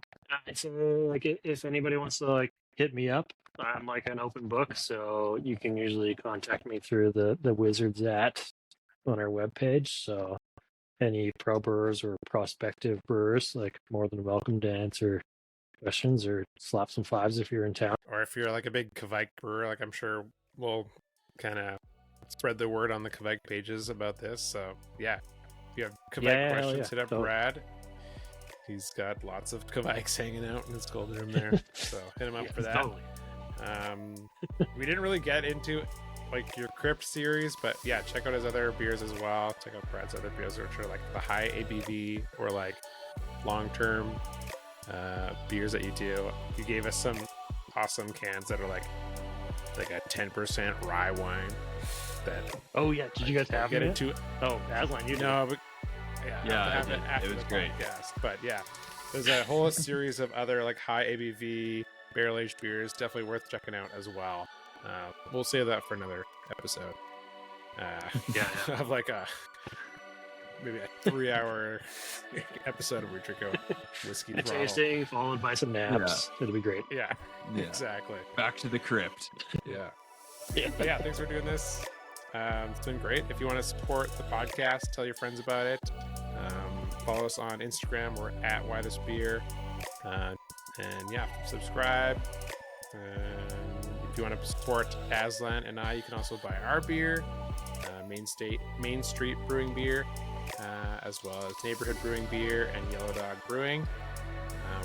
So like, if anybody wants to like hit me up, I'm like an open book, so you can usually contact me through the Wizards on our webpage. So any pro brewers or prospective brewers, like more than welcome to answer questions or slap some fives if you're in town. Or if you're like a big Kveik brewer, like I'm sure we'll kind of spread the word on the Kveik pages about this. So yeah, if you have Kveik questions, hit up Brad. He's got lots of Kveiks hanging out in his cold room there. So hit him up for that. Totally. We didn't really get into like your Crypt series, but yeah, check out his other beers as well. Check out Brad's other beers, which are like the high ABV or like long-term beers that you do. You gave us some awesome cans that are like a 10% rye wine. That did you guys have into? Oh, Azlan, you know, but it was great. Podcast. But yeah, There's a whole series of other like high ABV barrel aged beers, definitely worth checking out as well. We'll save that for another episode. Yeah. Of like maybe a 3-hour episode where we drink a whiskey A throttle. tasting followed by some naps. It'll be great. Yeah, Yeah. exactly. Back to the crypt. Yeah. Yeah. But yeah, thanks for doing this. It's been great. If you want to support the podcast, tell your friends about it. Follow us on Instagram. We're at @WhyThisBeer. And yeah, subscribe. If you want to support Azlan and I, you can also buy our beer, Main Street Brewing Beer, as well as Neighborhood Brewing Beer and Yellow Dog Brewing.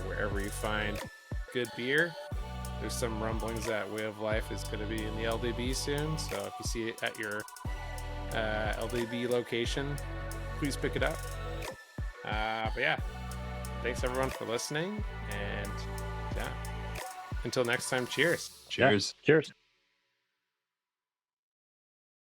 Wherever you find good beer. There's some rumblings that Way of Life is going to be in the LDB soon, so if you see it at your LDB location, please pick it up. But yeah, thanks everyone for listening, and yeah, until next time, cheers. Cheers. Cheers.